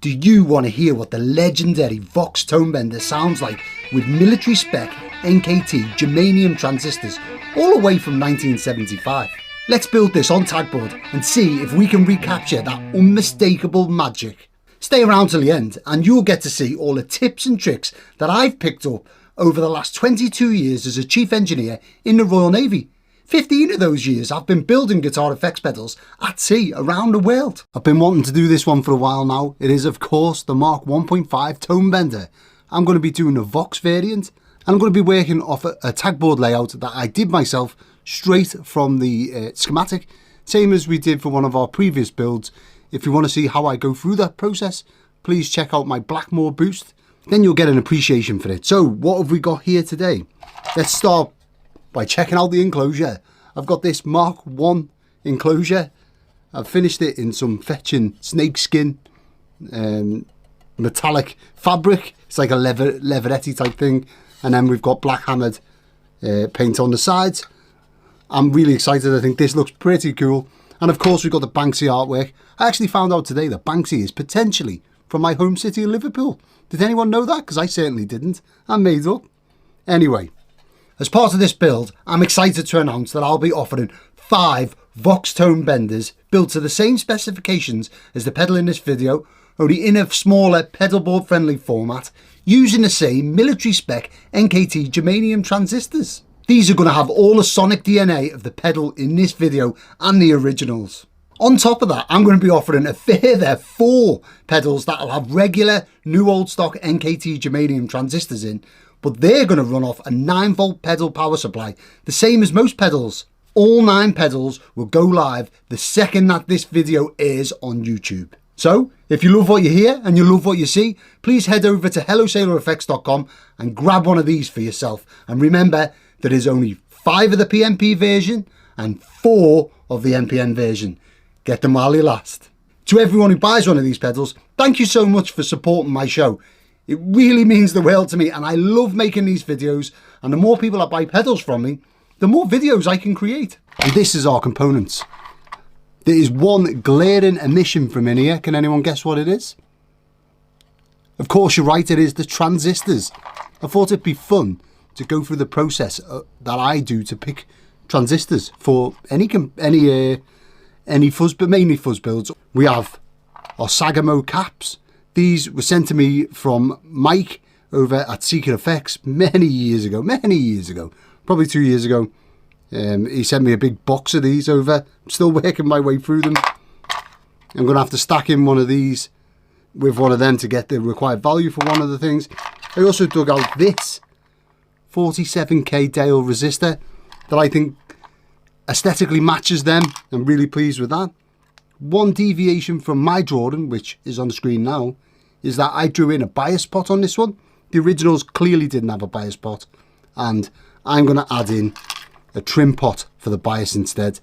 Do you want to hear what the legendary Vox Tone Bender sounds like with military-spec NKT germanium transistors all the way from 1975? Let's build this on Tagboard and see if we can recapture that unmistakable magic. Stay around till the end and you'll get to see all the tips and tricks that I've picked up over the last 22 years as a chief engineer in the Royal Navy. 15 of those years I've been building guitar effects pedals at sea around the world. I've been wanting to do this one for a while now. It is of course the Mark 1.5 Tone Bender. I'm going to be doing a Vox variant and I'm going to be working off a Tagboard layout that I did myself straight from the schematic, same as we did for one of our previous builds. If you want to see how I go through that process, please check out my Blackmore boost, then you'll get an appreciation for it. So what have we got here today? Let's start by checking out the enclosure. I've got this Mark 1 Enclosure. I've finished it in some fetching snakeskin metallic fabric. It's like a leatheretty type thing, and then we've got black hammered paint on the sides. I'm really excited. I think this looks pretty cool. And of course we've got the Banksy artwork. I actually found out today that Banksy is potentially from my home city of Liverpool. Did anyone know that? Because I certainly didn't. I'm made up. Anyway, as part of this build, I'm excited to announce that I'll be offering 5 Vox Tone Benders built to the same specifications as the pedal in this video, only in a smaller pedalboard friendly format, using the same military spec NKT germanium transistors. These are going to have all the sonic DNA of the pedal in this video and the originals. On top of that, I'm going to be offering a further 4 pedals that will have regular new old stock NKT germanium transistors in, but they're going to run off a 9-volt pedal power supply, the same as most pedals. All 9 pedals will go live the second that this video airs on YouTube. So, if you love what you hear and you love what you see, please head over to hellosailoreffects.com and grab one of these for yourself. And remember, there is only 5 of the PMP version and 4 of the NPN version. Get them while they last. To everyone who buys one of these pedals, thank you so much for supporting my show. It really means the world to me, and I love making these videos, and the more people that buy pedals from me, the more videos I can create. And this is our components. There is one glaring omission from in here. Can anyone guess what it is? Of course you're right, it is the transistors. I thought it'd be fun to go through the process that I do to pick transistors for any fuzz, but mainly fuzz builds. We have our Sagamo caps. These were sent to me from Mike over at Secret Effects many years ago, probably 2 years ago. He sent me a big box of these over. I'm still working my way through them. I'm going to have to stack in one of these with one of them to get the required value for one of the things. I also dug out this 47k Dale resistor that I think aesthetically matches them. I'm really pleased with that. One deviation from my drawing, which is on the screen now, is that I drew in a bias pot on this one. The originals clearly didn't have a bias pot, and I'm going to add in a trim pot for the bias instead.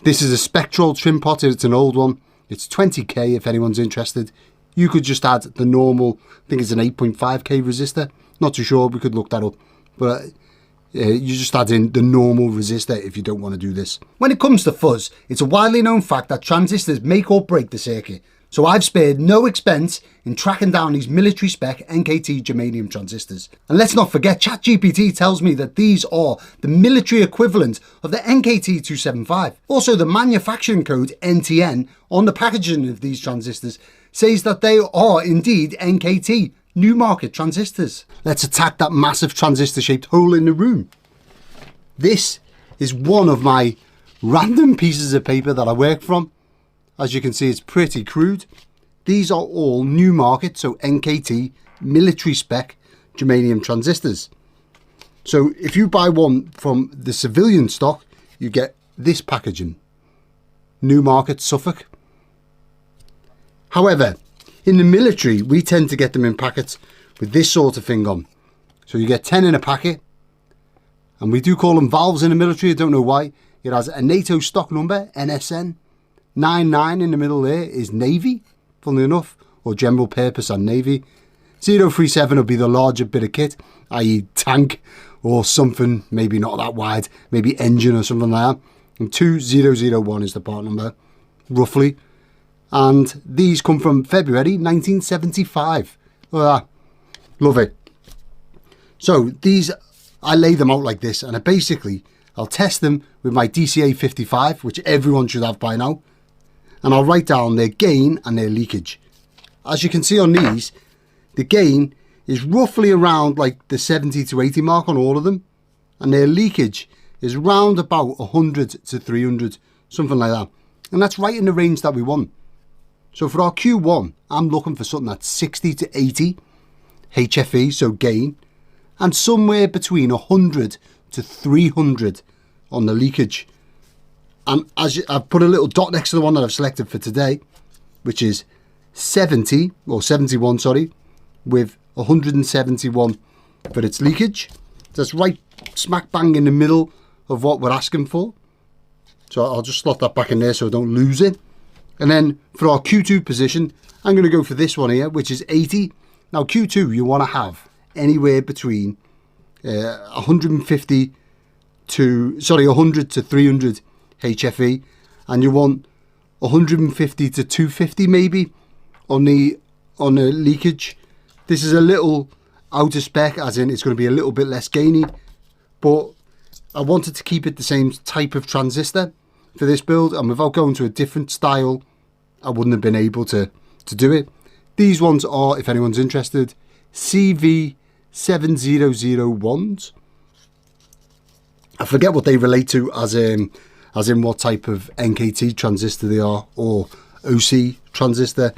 This is a spectral trim pot. It's an old one. It's 20k if anyone's interested. You could just add the normal, I think it's an 8.5k resistor. Not too sure, we could look that up. But you just add in the normal resistor if you don't want to do this. When it comes to fuzz, it's a widely known fact that transistors make or break the circuit. So I've spared no expense in tracking down these military spec NKT germanium transistors. And let's not forget, ChatGPT tells me that these are the military equivalent of the NKT275. Also, the manufacturing code NTN on the packaging of these transistors says that they are indeed NKT, new market transistors. Let's attack that massive transistor shaped hole in the room. This is one of my random pieces of paper that I work from. As you can see, it's pretty crude. These are all new market, so NKT military spec germanium transistors. So if you buy one from the civilian stock, you get this packaging. New market Suffolk. However, in the military, we tend to get them in packets with this sort of thing on. So you get 10 in a packet, and we do call them valves in the military. I don't know why. It has a NATO stock number, NSN. 99 in the middle there is Navy, funnily enough, or General Purpose and Navy. 037 will be the larger bit of kit, i.e. tank or something, maybe not that wide, maybe engine or something like that. And 2001 is the part number, roughly. And these come from February 1975. Look at that. Love it. So these, I lay them out like this, and I'll test them with my DCA 55, which everyone should have by now. And I'll write down their gain and their leakage. As you can see on these, the gain is roughly around like the 70 to 80 mark on all of them. And their leakage is round about 100 to 300, something like that. And that's right in the range that we want. So for our Q1, I'm looking for something that's 60 to 80 HFE, so gain, and somewhere between 100 to 300 on the leakage. And I've put a little dot next to the one that I've selected for today, which is 70, or 71, sorry, with 171 for its leakage. That's right smack bang in the middle of what we're asking for. So I'll just slot that back in there so I don't lose it. And then for our Q2 position, I'm going to go for this one here, which is 80. Now Q2, you want to have anywhere between 100 to 300 HFE, and you want 150 to 250 maybe on the leakage. This is a little out of spec, as in it's going to be a little bit less gainy, but I wanted to keep it the same type of transistor for this build, and without going to a different style, I wouldn't have been able to do it. These ones are, if anyone's interested, CV7001s. I forget what they relate to, as in what type of NKT transistor they are, or OC transistor.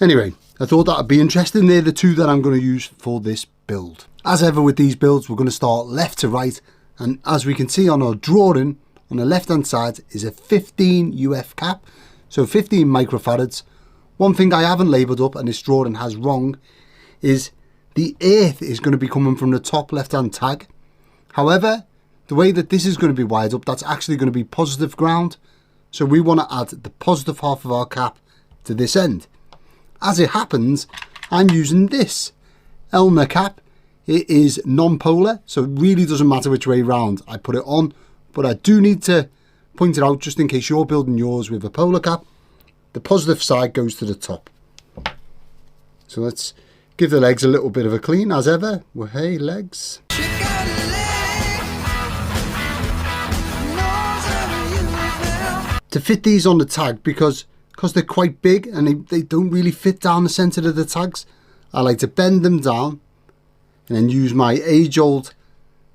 Anyway, I thought that would be interesting. They're the two that I'm going to use for this build. As ever with these builds, we're going to start left to right, and as we can see on our drawing, on the left hand side is a 15 UF cap, so 15 microfarads. One thing I haven't labelled up, and this drawing has wrong, is the earth is going to be coming from the top left hand tag. However, the way that this is going to be wired up, that's actually going to be positive ground. So we want to add the positive half of our cap to this end. As it happens, I'm using this Elmer cap. It is non-polar, so it really doesn't matter which way round I put it on. But I do need to point it out, just in case you're building yours with a polar cap. The positive side goes to the top. So let's give the legs a little bit of a clean, as ever. Well, hey, legs. To fit these on the tag, because they're quite big and they don't really fit down the centre of the tags, I like to bend them down and then use my age-old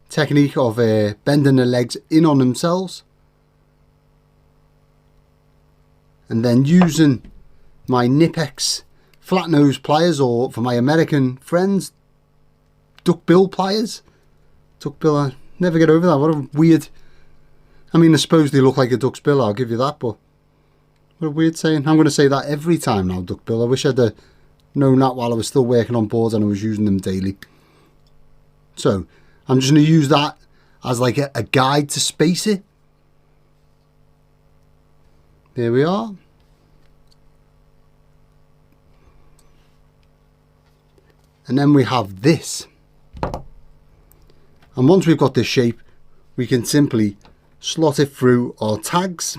technique of bending the legs in on themselves, and then using my Nipex flat nose pliers, or for my American friends, duckbill pliers. Duckbill, I never get over that. What a weird, I mean, I suppose they look like a duck's bill, I'll give you that, but what a weird saying. I'm going to say that every time now, duckbill. I wish I'd known that while I was still working on boards and I was using them daily. So I'm just going to use that as like a guide to space it. There we are. And then we have this. And once we've got this shape, we can simply slot it through our tags.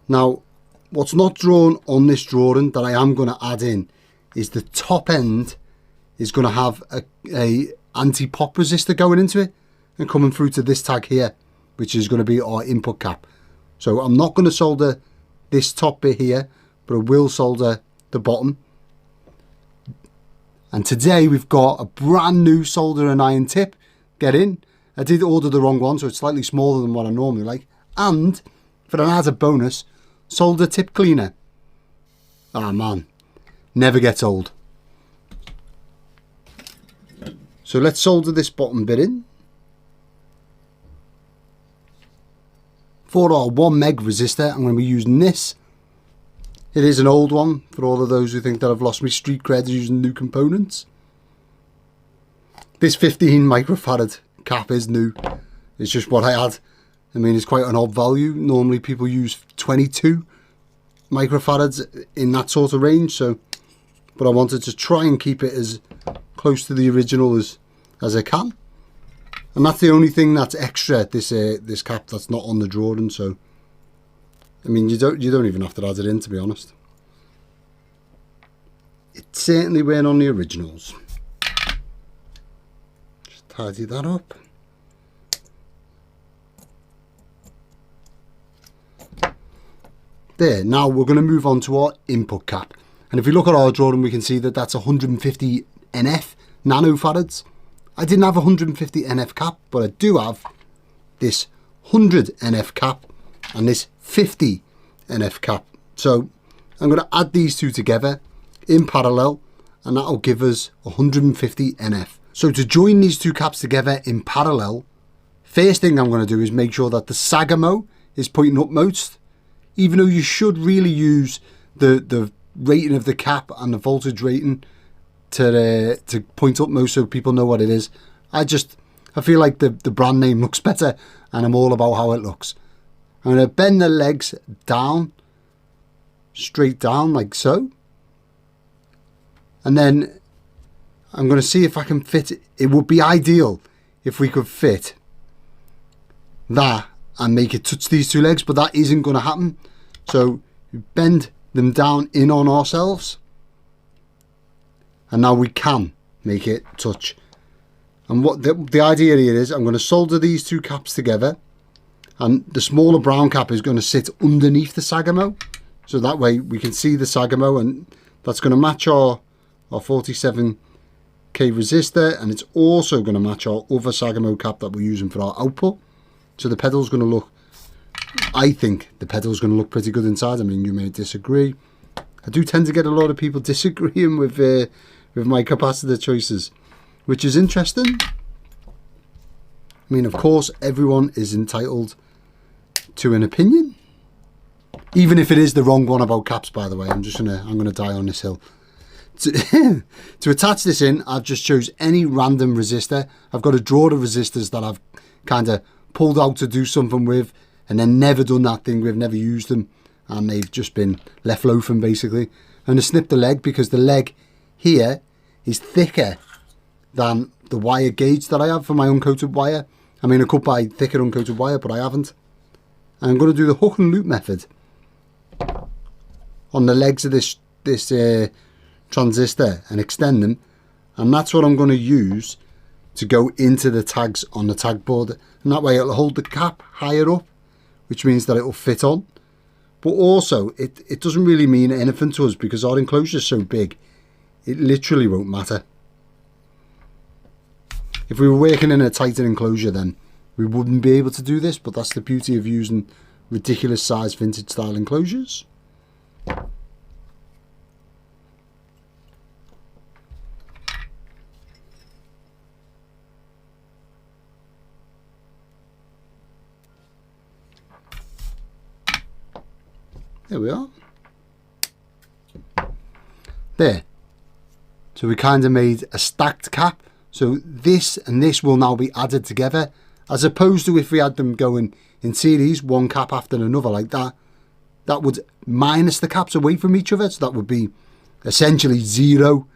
Now, what's not drawn on this drawing that I am going to add in is the top end is going to have a anti-pop resistor going into it and coming through to this tag here, which is going to be our input cap. So I'm not going to solder this top bit here, but I will solder the bottom. And today we've got a brand new solder and iron tip. Get in. I did order the wrong one, so it's slightly smaller than what I normally like. And for an added bonus, solder tip cleaner. Ah man, never gets old. So let's solder this bottom bit in. For our 1 meg resistor, I'm going to be using this. It is an old one, for all of those who think that I've lost my street cred using new components. This 15 microfarad cap is new. It's just what I had. I mean, it's quite an odd value. Normally people use 22 microfarads in that sort of range. So, but I wanted to try and keep it as close to the original as I can. And that's the only thing that's extra, this cap that's not on the drawing. So I mean, you don't even have to add it in, to be honest. It certainly weren't on the originals. Just tidy that up. There, now we're going to move on to our input cap. And if we look at our drawing, we can see that that's 150 NF nanofarads. I didn't have a 150 NF cap, but I do have this 100 NF cap and this 50 NF cap. So I'm going to add these two together in parallel, and that'll give us 150 NF. So to join these two caps together in parallel, first thing I'm going to do is make sure that the Sagamo is pointing upmost, even though you should really use the rating of the cap and the voltage rating to point upmost so people know what it is. I feel like the brand name looks better, and I'm all about how it looks. I'm going to bend the legs down, straight down like so. And then I'm going to see if I can fit it. It would be ideal if we could fit that and make it touch these two legs, but that isn't going to happen. So we bend them down in on ourselves, and now we can make it touch. And what the idea here is, I'm going to solder these two caps together, and the smaller brown cap is going to sit underneath the Sagamo, so that way we can see the Sagamo, and that's going to match our 47k resistor, and it's also going to match our other Sagamo cap that we're using for our output. So the pedal's going to look, I think the pedal's going to look pretty good inside. I mean, you may disagree. I do tend to get a lot of people disagreeing with my capacitor choices, which is interesting. I mean, of course, everyone is entitled to an opinion, even if it is the wrong one about caps. By the way, I'm gonna die on this hill. To attach this in, I've just chose any random resistor. I've got a drawer of resistors that I've kind of pulled out to do something with, and then never done that thing with, never used them, and they've just been left loafing basically. I'm gonna snip the leg because the leg here is thicker than the wire gauge that I have for my uncoated wire. I mean, I could buy thicker uncoated wire, but I haven't. And I'm going to do the hook and loop method on the legs of this transistor and extend them, and that's what I'm going to use to go into the tags on the tag board, and that way it'll hold the cap higher up, which means that it'll fit on. But also it doesn't really mean anything to us because our enclosure is so big, it literally won't matter. If we were working in a tighter enclosure, then we wouldn't be able to do this, but that's the beauty of using ridiculous size vintage style enclosures. There we are. There. So we kind of made a stacked cap. So this and this will now be added together, as opposed to if we had them going in series, one cap after another like that. That would minus the caps away from each other. So that would be essentially 0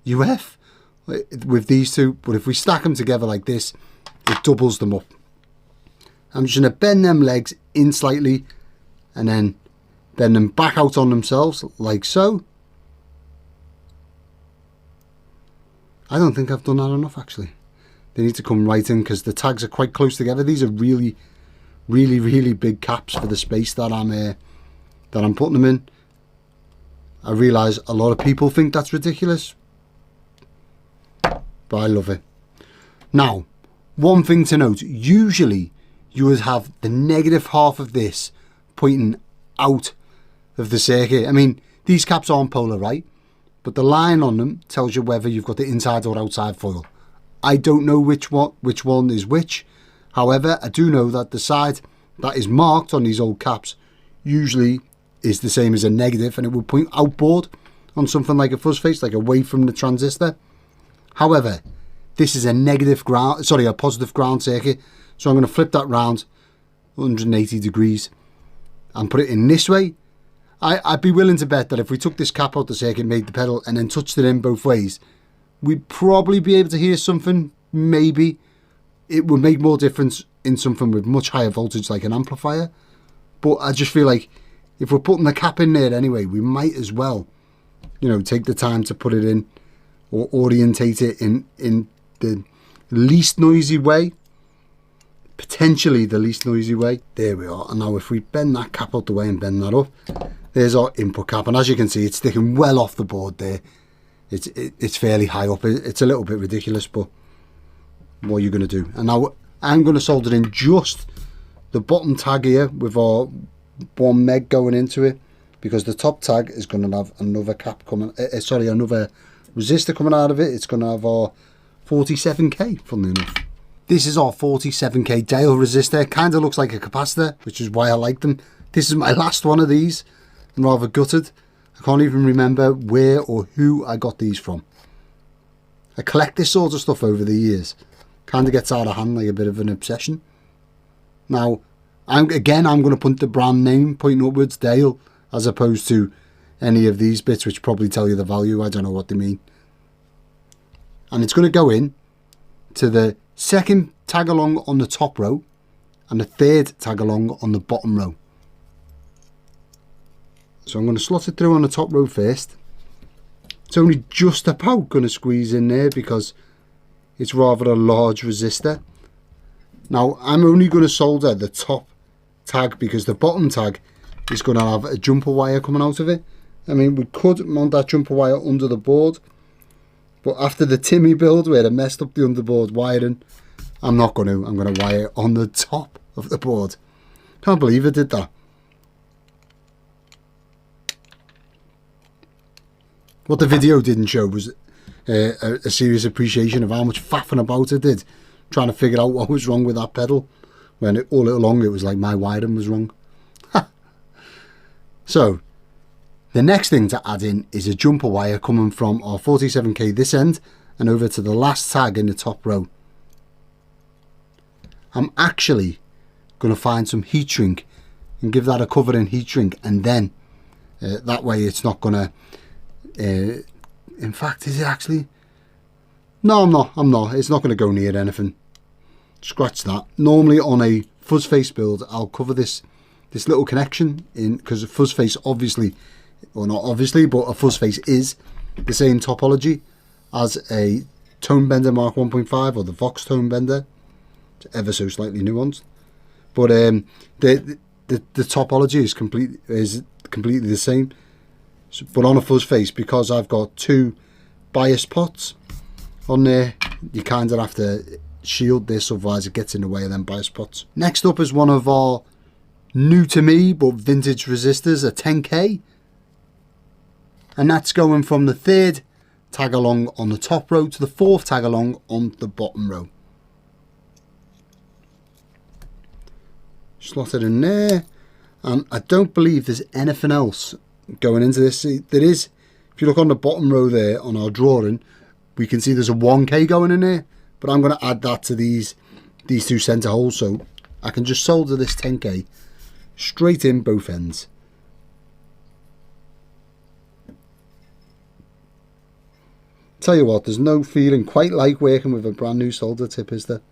UF with these two. But if we stack them together like this, it doubles them up. I'm just going to bend them legs in slightly and then bend them back out on themselves like so. I don't think I've done that enough actually. They need to come right in because the tags are quite close together. These are really, really, really big caps for the space that I'm putting them in. I realise a lot of people think that's ridiculous, but I love it. Now, one thing to note, usually you would have the negative half of this pointing out of the circuit. I mean, these caps aren't polar, right? But the line on them tells you whether you've got the inside or outside foil. I don't know which one is which. However, I do know that the side that is marked on these old caps usually is the same as a negative, and it will point outboard on something like a fuzz face, like away from the transistor. However, this is a positive ground circuit, so I'm going to flip that round 180 degrees and put it in this way. I'd be willing to bet that if we took this cap out the circuit, made the pedal, and then touched it in both ways, we'd probably be able to hear something, maybe. it would make more difference in something with much higher voltage like an amplifier. But I just feel like if we're putting the cap in there anyway, we might as well, you know, take the time to put it in or orientate it in the least noisy way. Potentially the least noisy way. There we are. And now if we bend that cap out the way and bend that up, there's our input cap. And as you can see, it's sticking well off the board there. It's fairly high up. It's a little bit ridiculous, but what are you going to do? And now I'm going to solder in just the bottom tag here with our 1 meg going into it, because the top tag is going to have another cap coming, another resistor coming out of it. It's going to have our 47k, funnily enough. This is our 47k dial resistor. It kind of looks like a capacitor, which is why I like them. This is my last one of these. I'm rather gutted. I can't even remember where or who I got these from. I collect this sort of stuff over the years. Kind of gets out of hand, like a bit of an obsession. Now, I'm going to put the brand name pointing upwards, Dale, as opposed to any of these bits which probably tell you the value. I don't know what they mean. And it's going to go in to the second tag along on the top row and the third tag along on the bottom row. So I'm going to slot it through on the top row first. It's only just about going to squeeze in there because it's rather a large resistor. Now I'm only going to solder the top tag because the bottom tag is going to have a jumper wire coming out of it. I mean, we could mount that jumper wire under the board, but after the Timmy build where they messed up the underboard wiring, I'm not going to. I'm going to wire it on the top of the board. Can't believe I did that. What the video didn't show was a serious appreciation of how much faffing about I did trying to figure out what was wrong with that pedal, when all along it was like my wiring was wrong. So the next thing to add in is a jumper wire coming from our 47k this end and over to the last tag in the top row. I'm actually going to find some heat shrink and give that a cover in heat shrink, and then that way it's not going to in fact, is it actually? No, I'm not. It's not going to go near anything. Scratch that. Normally on a fuzz face build, I'll cover this little connection in, because a fuzz face obviously, or not obviously, but a fuzz face is the same topology as a Tone Bender Mark 1.5 or the Vox Tone Bender. It's ever so slightly nuanced, but the topology is completely the same. So, but on a fuzz face, because I've got two bias pots on there, you kind of have to shield this, otherwise it gets in the way of them bias pots. Next up is one of our new to me but vintage resistors, a 10k, and that's going from the third tag along on the top row to the fourth tag along on the bottom row. Slot it in there, and I don't believe there's anything else going into this. See, there is, if you look on the bottom row there on our drawing, we can see there's a 1k going in there, but I'm going to add that to these two center holes, so I can just solder this 10k straight in both ends. Tell you what, there's no feeling quite like working with a brand new solder tip, is there?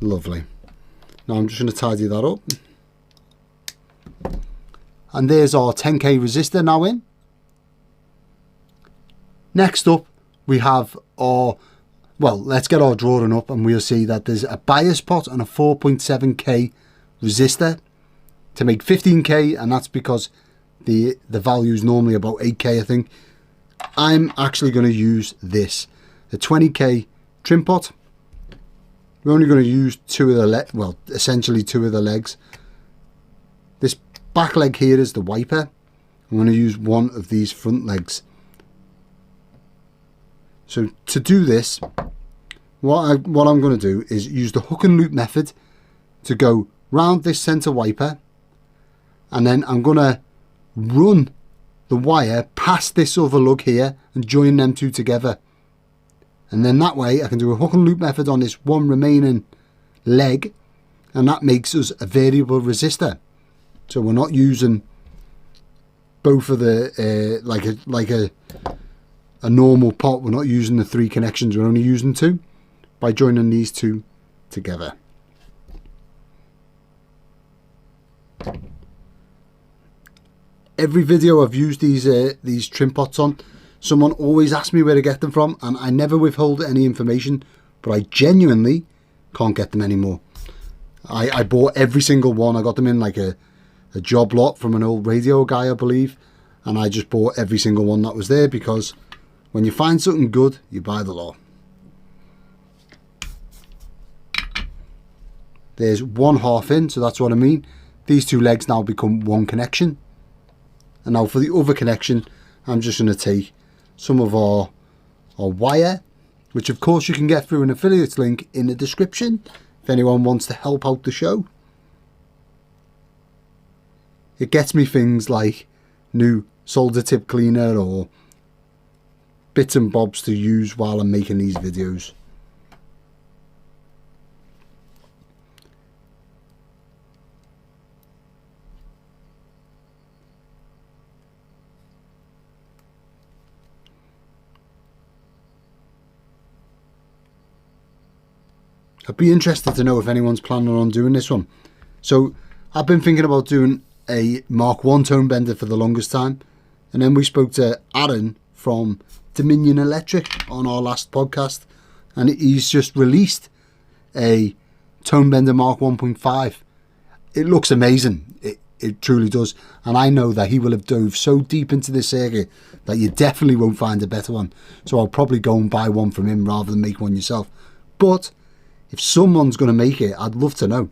Lovely. Now I'm just going to tidy that up. And there's our 10k resistor now in. Next up we have our, well, let's get our drawing up and we'll see that there's a bias pot and a 4.7k resistor to make 15k, and that's because the value is normally about 8k I think. I'm actually going to use this, the 20k trim pot. We're only going to use essentially two of the legs. This back leg here is the wiper. I'm going to use one of these front legs. So to do this, what I'm going to do is use the hook and loop method to go round this center wiper, and then I'm going to run the wire past this other lug here and join them two together. And then that way I can do a hook and loop method on this one remaining leg, and that makes us a variable resistor. So we're not using both of the like a normal pot. We're not using the three connections, we're only using two. by joining these two together. Every video I've used these trim pots on, someone always asks me where to get them from, and I never withhold any information, but I genuinely can't get them anymore. I bought every single one. I got them in like a job lot from an old radio guy, I believe, and I just bought every single one that was there, because when you find something good, you buy the lot. There's one half in, so that's what I mean. These two legs now become one connection. And now for the other connection, I'm just going to take some of our wire, which of course you can get through an affiliate link in the description if anyone wants to help out the show. It gets me things like new solder tip cleaner or bits and bobs to use while I'm making these videos. I'd be interested to know if anyone's planning on doing this one. So I've been thinking about doing a Mark 1 tone bender for the longest time, and then we spoke to Aaron from Dominion Electric on our last podcast, and he's just released a tone bender Mark 1.5. It looks amazing. It truly does, and I know that he will have dove so deep into this circuit that you definitely won't find a better one. So I'll probably go and buy one from him rather than make one yourself. But if someone's going to make it, I'd love to know.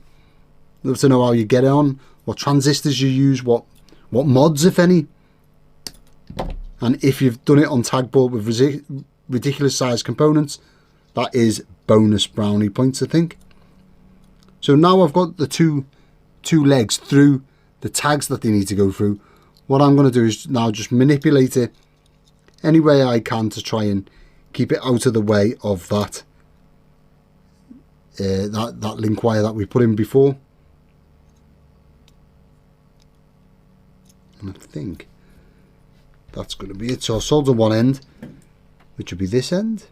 I'd love to know how you get on, what transistors you use, what mods, if any. And if you've done it on Tagboard with ridiculous sized components, that is bonus brownie points, I think. So now I've got the two legs through the tags that they need to go through. What I'm going to do is now just manipulate it any way I can to try and keep it out of the way of that that link wire that we put in before. And I think that's going to be it. So I'll solder one end, which will be this end.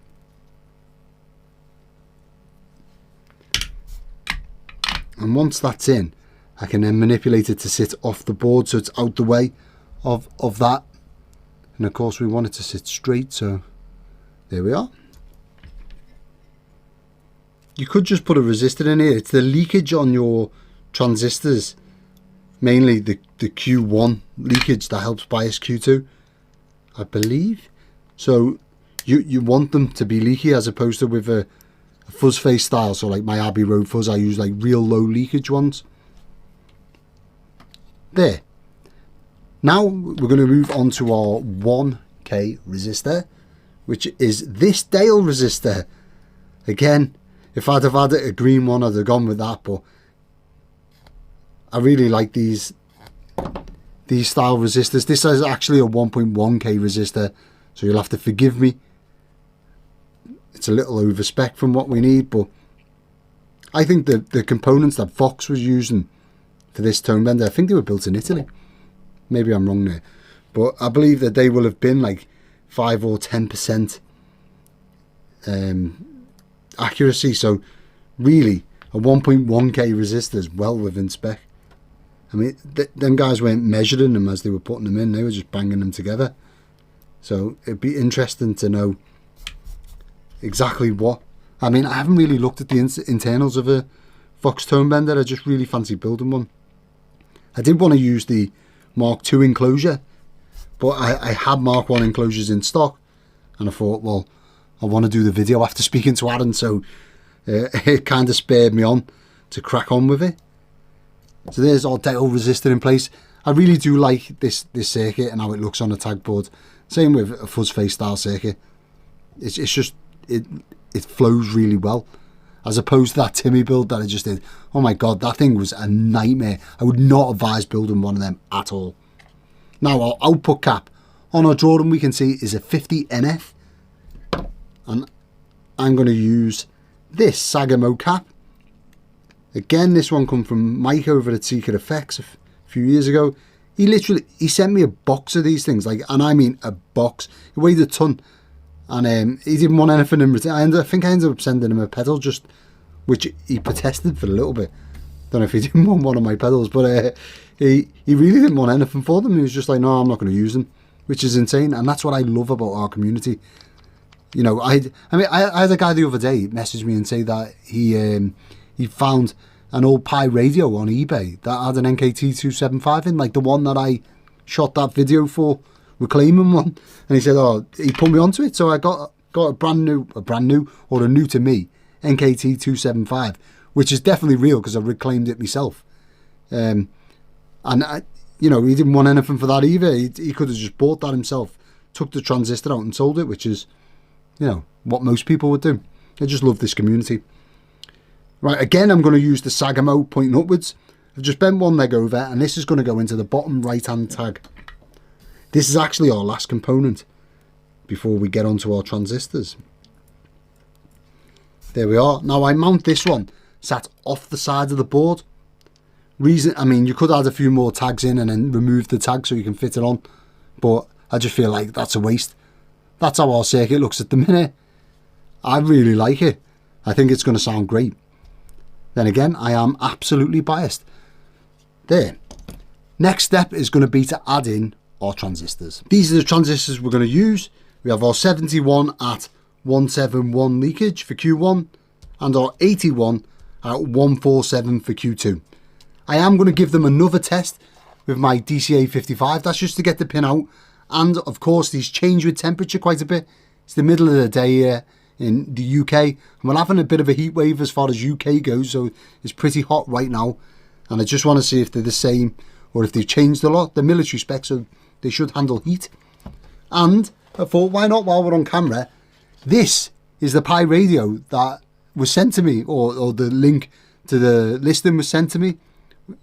And once that's in, I can then manipulate it to sit off the board so it's out the way of that. And of course we want it to sit straight, so there we are. You could just put a resistor in here. It's the leakage on your transistors, mainly the Q1 leakage that helps bias Q2, I believe. So you want them to be leaky as opposed to with a fuzz face style. So like my Abbey Road fuzz, I use like real low leakage ones. There. Now we're going to move on to our 1K resistor, which is this Dale resistor. Again, if I'd have had a green one, I'd have gone with that, but I really like these style resistors. This is actually a 1.1K resistor, so you'll have to forgive me. It's a little over spec from what we need, but I think the components that Vox was using for this tone bender, I think they were built in Italy. Maybe I'm wrong there, but I believe that they will have been like 5 or 10% accuracy. So really a 1.1K resistor is well within spec. I mean, them guys weren't measuring them as they were putting them in, they were just banging them together. So it'd be interesting to know exactly what. I mean, I haven't really looked at the internals of a Vox Tone Bender. I just really fancy building one. I did want to use the Mark 2 enclosure, but I had Mark 1 enclosures in stock, and I thought, well, I want to do the video after speaking to Aaron, so it kind of spurred me on to crack on with it. So there's our Dale resistor in place. I really do like this circuit and how it looks on the Tagboard. Same with a fuzz face style circuit. It's just it flows really well, as opposed to that Timmy build that I just did. Oh my god, that thing was a nightmare. I would not advise building one of them at all. Now our output cap on our drawing, we can see, is a 50 NF, and I'm going to use this Sagamo cap. Again, this one come from Mike over at Secret Effects a few years ago. He sent me a box of these things, like, and I mean a box. It weighed a ton. And he didn't want anything in return. I think I ended up sending him a pedal, just which he protested for a little bit. Don't know if he didn't want one of my pedals, but he really didn't want anything for them. He was just like, no, I'm not going to use them, which is insane. And that's what I love about our community. You know, I had a guy the other day message me and say that he found an old Pi radio on eBay that had an NKT275 in, like the one that I shot that video for, reclaiming one. And he said, oh, he put me onto it. So I got a brand new or a new to me NKT275, which is definitely real because I reclaimed it myself. And you know, he didn't want anything for that either. He could have just bought that himself, took the transistor out and sold it, which is, you know, what most people would do. I just love this community. Right, again, I'm going to use the Sagamo pointing upwards. I've just bent one leg over, and this is going to go into the bottom right-hand tag. This is actually our last component before we get onto our transistors. There we are. Now I mount this one sat off the side of the board. I mean, you could add a few more tags in and then remove the tag so you can fit it on, but I just feel like that's a waste. That's how our circuit looks at the minute. I really like it. I think it's going to sound great. Then again, I am absolutely biased. There. Next step is going to be to add in our transistors. These are the transistors we're going to use. We have our 71 at 171 leakage for Q1 and our 81 at 147 for Q2. I am going to give them another test with my DCA 55. That's just to get the pin out. And of course, these change with temperature quite a bit. It's the middle of the day here in the UK, and we're having a bit of a heat wave as far as UK goes, so it's pretty hot right now. And I just want to see if they're the same or if they've changed a lot. They're military spec, so they should handle heat. And I thought, why not, while we're on camera, this is the Pi radio that was sent to me, or the link to the listing was sent to me,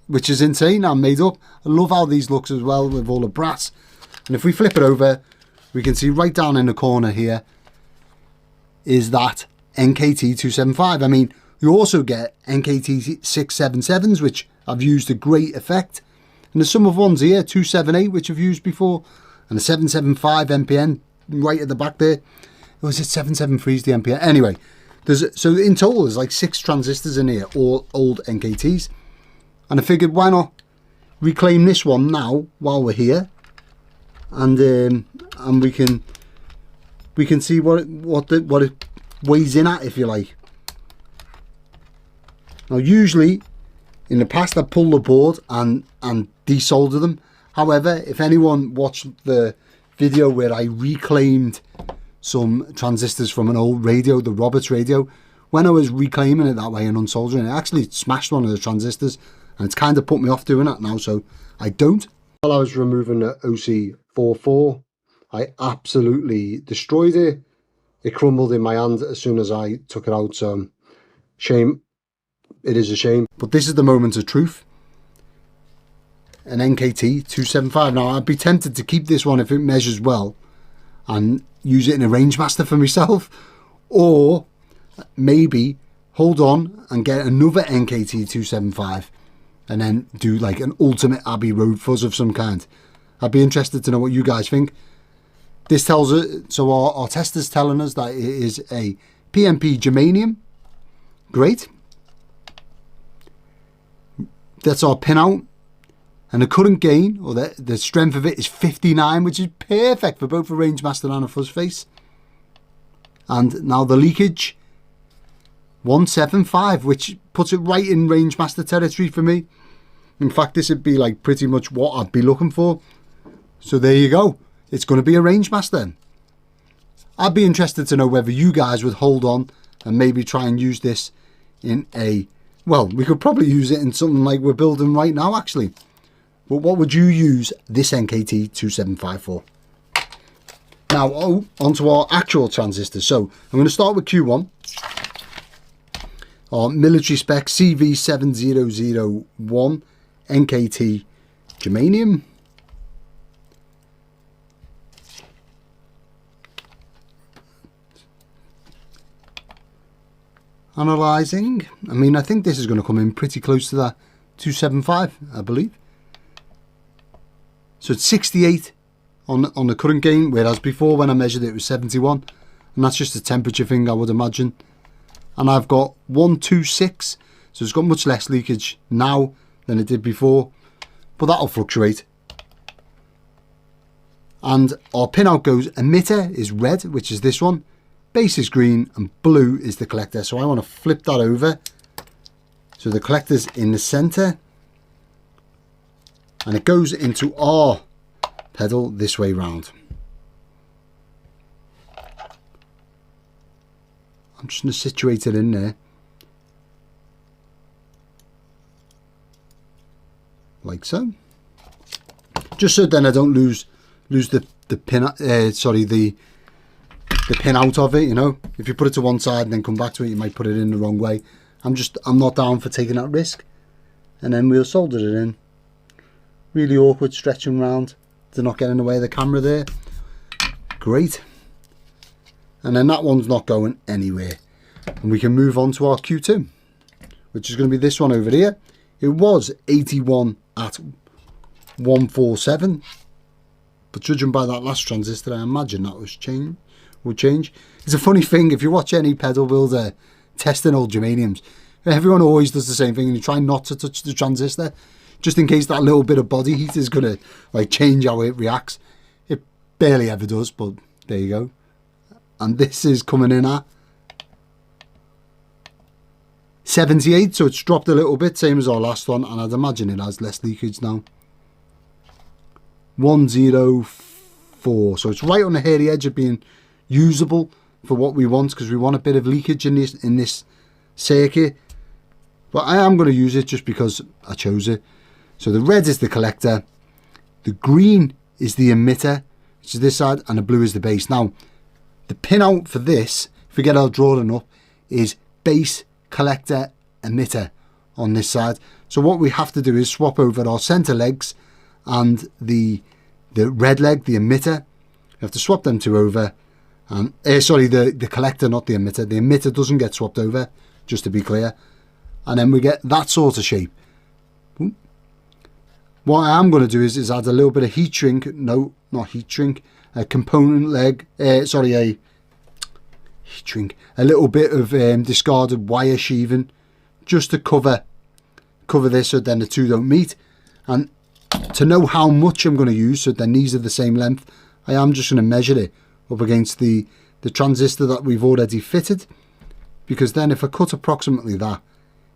which is insane. I'm made up. I love how these looks as well with all the brass. And if we flip it over, we can see right down in the corner here is that NKT275. I mean, you also get NKT677s, which I've used to great effect. And there's some of ones here, 278, which I've used before, and a 775 MPN right at the back there. Or is it 773 is the MPN? Anyway, so in total there's like 6 transistors in here, all old NKTs. And I figured, why not reclaim this one now while we're here, and we can see what it weighs in at, if you like. Now, usually in the past I pull the board and desolder them. However, if anyone watched the video where I reclaimed some transistors from an old radio, the Roberts radio, when I was reclaiming it that way and unsoldering it, I actually smashed one of the transistors, and it's kind of put me off doing that now, so I don't. While I was removing the OC44, I absolutely destroyed it. It crumbled in my hand as soon as I took it out, so shame. It is a shame. But this is the moment of truth. An NKT275. Now, I'd be tempted to keep this one if it measures well and use it in a Rangemaster for myself, or maybe hold on and get another NKT275 and then do like an ultimate Abbey Road fuzz of some kind. I'd be interested to know what you guys think. This tells us, so our tester's telling us that it is a PMP germanium. Great. That's our pinout. And the current gain, or the strength of it, is 59, which is perfect for both a Rangemaster and a fuzz face. And now the leakage, 175, which puts it right in Rangemaster territory for me. In fact, this would be like pretty much what I'd be looking for. So there you go. It's going to be a Rangemaster. I'd be interested to know whether you guys would hold on and maybe try and use this in a, well, we could probably use it in something like we're building right now, actually. But what would you use this NKT275 for? Now, onto our actual transistors. So I'm going to start with Q1. Our military-spec CV7001 NKT germanium. Analysing. I mean, I think this is going to come in pretty close to that 275, I believe. So it's 68 on the current gain, whereas before when I measured it was 71. and that's just a temperature thing, I would imagine. And I've got 126, so it's got much less leakage now than it did before, but that'll fluctuate. And our pinout goes, emitter is red, which is this one, base is green, and blue is the collector. So I want to flip that over. So the collector's in the center, and it goes into our pedal this way round. I'm just going to situate it in there, like so, just so then I don't lose the pin, the pin out of it. You know, if you put it to one side and then come back to it, you might put it in the wrong way. I'm not down for taking that risk. And then we'll solder it in. Really awkward stretching round to not get in the way of the camera there. Great. And then that one's not going anywhere. And we can move on to our Q2, which is going to be this one over here. It was 81 at 147. But judging by that last transistor, I imagine that will change. It's a funny thing, if you watch any pedal builder testing old germaniums, everyone always does the same thing, and you try not to touch the transistor, just in case that little bit of body heat is going to like change how it reacts. It barely ever does, but there you go. And this is coming in at 78, so it's dropped a little bit, same as our last one, and I'd imagine it has less leakage now. 104, so it's right on the hairy edge of being usable for what we want, because we want a bit of leakage in this circuit. But I am going to use it just because I chose it. So the red is the collector, the green is the emitter, which is this side, and the blue is the base. Now, the pinout for this, if we get our drawing up, is base, collector, emitter on this side. So what we have to do is swap over our center legs and the red leg, the emitter. We have to swap them two over. Sorry, the collector, not the emitter. The emitter doesn't get swapped over, just to be clear. And then we get that sort of shape. What I am going to do is add a little bit of heat shrink. No, not heat shrink. A component leg. A heat shrink. A little bit of discarded wire sheathing, just to cover this, so then the two don't meet. And to know how much I'm going to use, so then these are the same length, I am just going to measure it up against the transistor that we've already fitted, because then if I cut approximately that,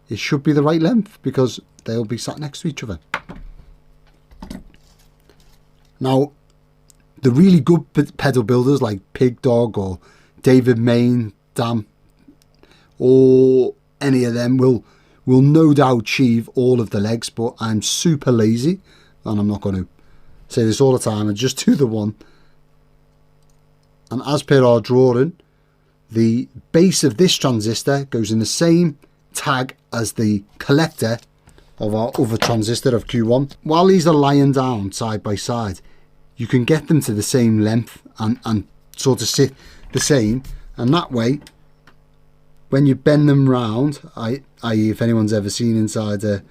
it should be the right length, because they'll be sat next to each other. Now, the really good pedal builders like Pig Dog or David Main, Dam, or any of them will no doubt sheave all of the legs, but I'm super lazy, and I'm not going to say this all the time, and just do the one. And as per our drawing, the base of this transistor goes in the same tag as the collector of our other transistor of Q1. While these are lying down side by side, you can get them to the same length and sort of sit the same, and that way when you bend them round, i.e. if anyone's ever seen inside a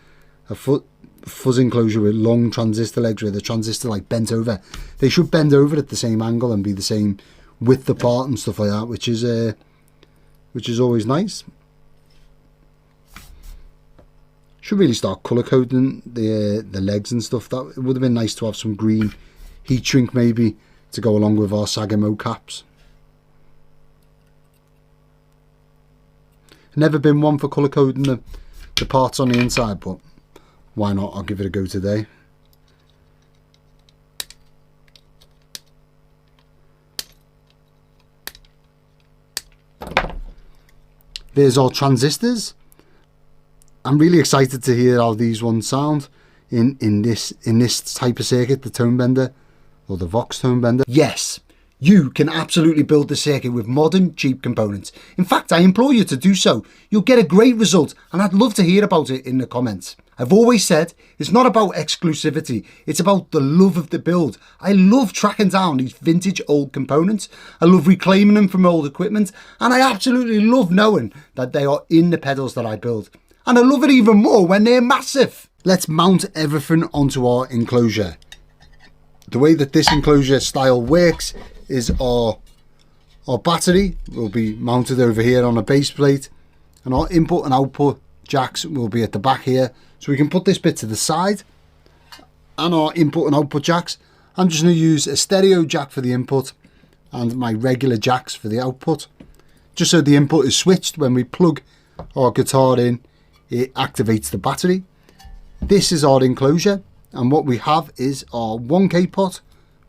fuzz enclosure with long transistor legs where the transistor like bent over, they should bend over at the same angle and be the same width apart and stuff like that, which is always nice. Should really start color coding the legs and stuff. That it would have been nice to have some green heat shrink maybe to go along with our Sagamo caps. Never been one for colour coding the parts on the inside, but why not? I'll give it a go today. There's our transistors. I'm really excited to hear how these ones sound in this type of circuit, the Tone Bender or the Vox Tone Bender. Yes, you can absolutely build the circuit with modern, cheap components. In fact, I implore you to do so. You'll get a great result, and I'd love to hear about it in the comments. I've always said it's not about exclusivity, it's about the love of the build. I love tracking down these vintage old components. I love reclaiming them from old equipment, and I absolutely love knowing that they are in the pedals that I build. And I love it even more when they're massive. Let's mount everything onto our enclosure. The way that this enclosure style works is our Our battery will be mounted over here on a base plate, and our input and output jacks will be at the back here. So we can put this bit to the side, and our input and output jacks. I'm just going to use a stereo jack for the input and my regular jacks for the output, just so the input is switched. When we plug our guitar in, it activates the battery. This is our enclosure, and what we have is our 1K pot,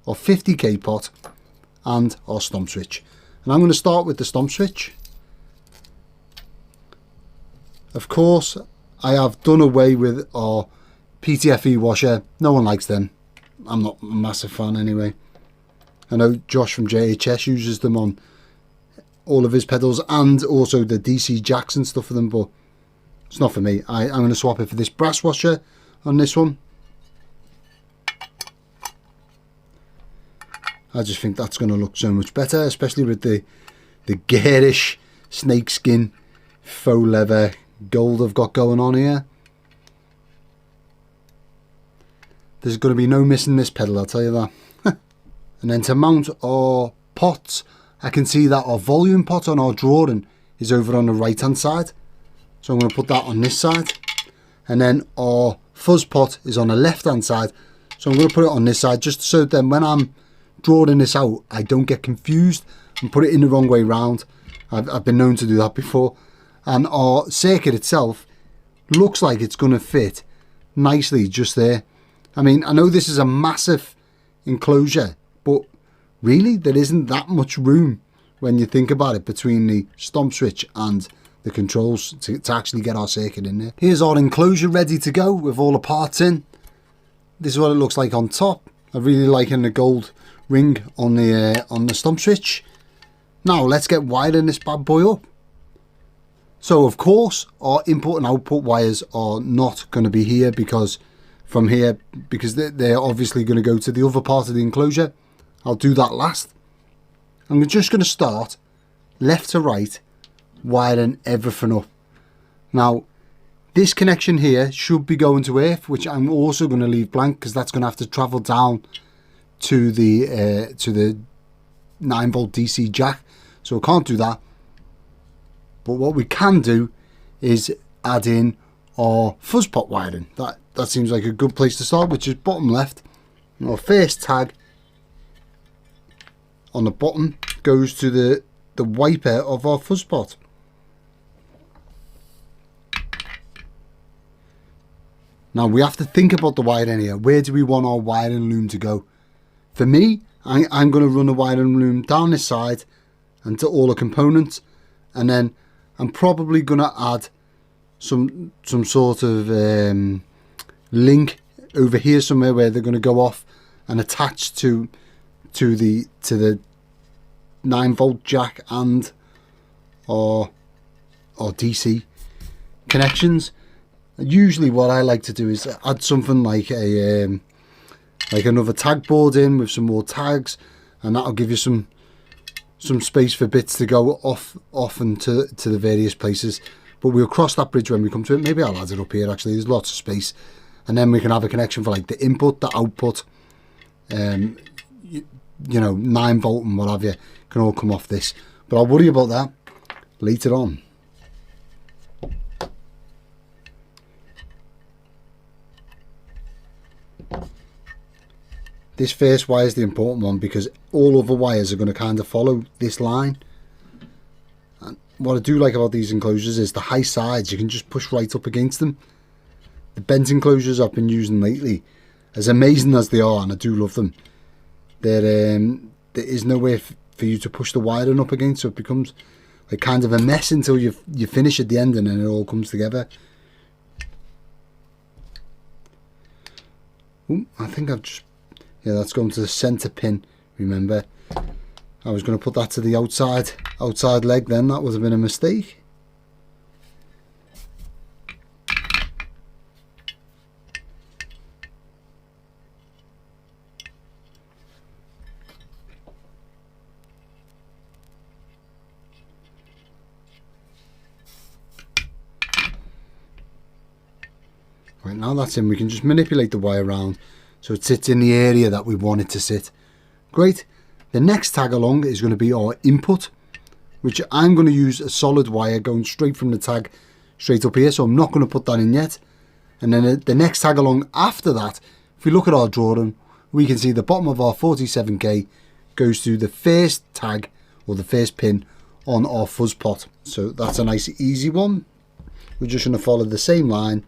our 50K pot, and our stomp switch. And I'm going to start with the stomp switch. Of course, I have done away with our PTFE washer. No one likes them. I'm not a massive fan anyway. I know Josh from JHS uses them on all of his pedals, and also the DC jacks and stuff for them, but it's not for me. I'm going to swap it for this brass washer on this one. I just think that's going to look so much better, especially with the garish snakeskin faux leather gold I've got going on here. There's going to be no missing this pedal, I'll tell you that. And then to mount our pots, I can see that our volume pot on our drawing is over on the right hand side. So I'm going to put that on this side. And then our fuzz pot is on the left hand side. So I'm going to put it on this side, just so then when I'm drawing this out, I don't get confused and put it in the wrong way round. I've been known to do that before. And our circuit itself looks like it's going to fit nicely just there. I mean, I know this is a massive enclosure, but really there isn't that much room when you think about it between the stomp switch and the controls to actually get our circuit in there. Here's our enclosure ready to go with all the parts in. This is what it looks like on top. I really liking the gold ring on the stomp switch. Now let's get wiring this bad boy up. So of course our input and output wires are not going to be here, because from here, because they're obviously going to go to the other part of the enclosure. I'll do that last. I'm just going to start left to right wiring everything up. Now this connection here should be going to earth, which I'm also going to leave blank, because that's going to have to travel down to the 9V DC jack, so I can't do that. But what we can do is add in our fuzz pot wiring. That seems like a good place to start, which is bottom left. And our first tag on the bottom goes to the wiper of our fuzz pot. Now we have to think about the wiring here. Where do we want our wiring loom to go? For me, I'm going to run the wiring loom down this side and to all the components, and then I'm probably going to add some sort of link over here somewhere where they're going to go off and attach to the 9V jack and our DC connections. Usually what I like to do is add something like a like another tag board in with some more tags, and that'll give you some space for bits to go off and to the various places. But we'll cross that bridge when we come to it. Maybe I'll add it up here actually, there's lots of space, and then we can have a connection for like the input, the output, you know, 9V and what have you, can all come off this. But I'll worry about that later on. This first wire is the important one, because all other wires are going to kind of follow this line. And what I do like about these enclosures is the high sides, you can just push right up against them. The bent enclosures I've been using lately, as amazing as they are, and I do love them, there is no way for you to push the wiring up against, so it becomes like kind of a mess until you finish at the end, and then it all comes together. Ooh, I think I've just... yeah, that's going to the centre pin, remember. I was going to put that to the outside leg then, that would have been a mistake. Right, now that's in, we can just manipulate the wire around so it sits in the area that we want it to sit. Great. The next tag along is going to be our input, which I'm going to use a solid wire going straight from the tag straight up here, so I'm not going to put that in yet. And then the next tag along after that, if we look at our drawing, we can see the bottom of our 47K goes to the first tag or the first pin on our fuzz pot. So that's a nice easy one. We're just going to follow the same line.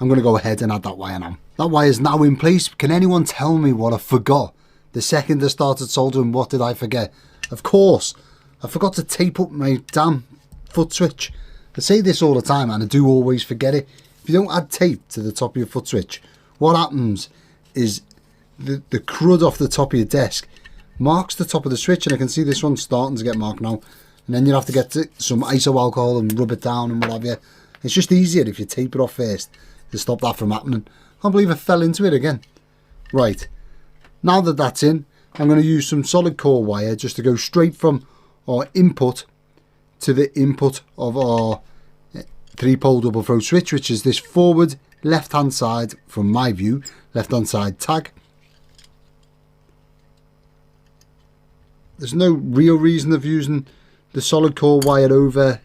I'm going to go ahead and add that wire now. That wire is now in place. Can anyone tell me what I forgot? The second I started soldering, what did I forget? Of course, I forgot to tape up my damn foot switch. I say this all the time and I do always forget it. If you don't add tape to the top of your foot switch, what happens is the crud off the top of your desk marks the top of the switch, and I can see this one starting to get marked now. And then you have to get some iso alcohol and rub it down and what have you. It's just easier if you tape it off first to stop that from happening. I can't believe I fell into it again. Right, now that that's in, I'm going to use some solid core wire just to go straight from our input to the input of our 3-pole double throw switch, which is this forward left hand side, from my view, left hand side tag. There's no real reason of using the solid core wire over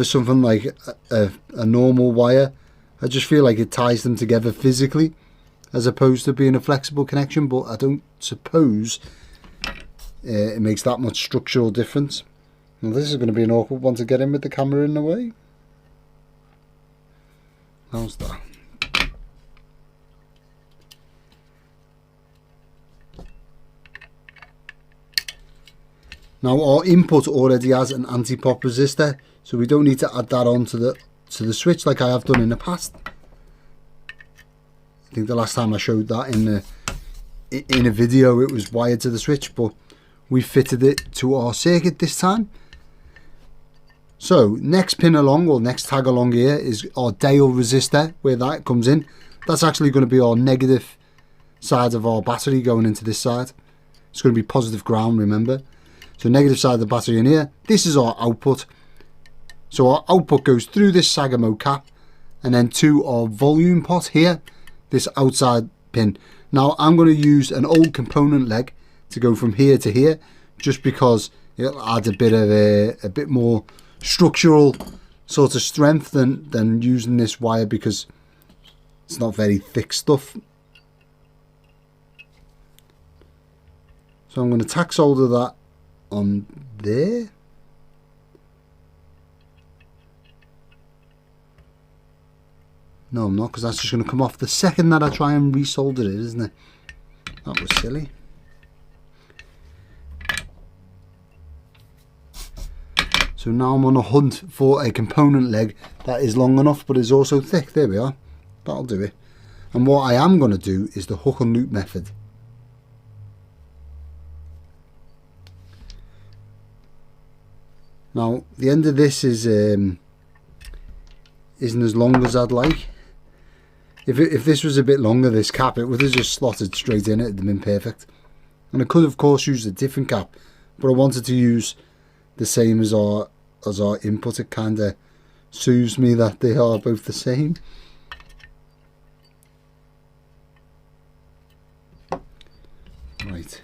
something like a normal wire. I just feel like it ties them together physically as opposed to being a flexible connection, but I don't suppose it makes that much structural difference. Well, this is going to be an awkward one to get in with the camera in the way. How's that? Now our input already has an anti-pop resistor, so we don't need to add that on to the switch like I have done in the past. I think the last time I showed that in a video it was wired to the switch, but we fitted it to our circuit this time. So next pin along, or next tag along here, is our dial resistor, where that comes in. That's actually going to be our negative side of our battery going into this side. It's going to be positive ground, remember. So negative side of the battery in here. This is our output. So our output goes through this Sagamo cap and then to our volume pot here, this outside pin. Now I'm going to use an old component leg to go from here to here, just because it'll add a bit more structural sort of strength than using this wire, because it's not very thick stuff. So I'm going to tack solder that on there. No, I'm not, because that's just going to come off the second that I try and resolder it, isn't it? That was silly. So now I'm on a hunt for a component leg that is long enough but is also thick. There we are. That'll do it. And what I am going to do is the hook and loop method. Now the end of this isn't as long as I'd like. If this was a bit longer, this cap, it would have just slotted straight in. It would have been perfect. And I could of course use a different cap, but I wanted to use the same as our input. It kind of soothes me that they are both the same. Right.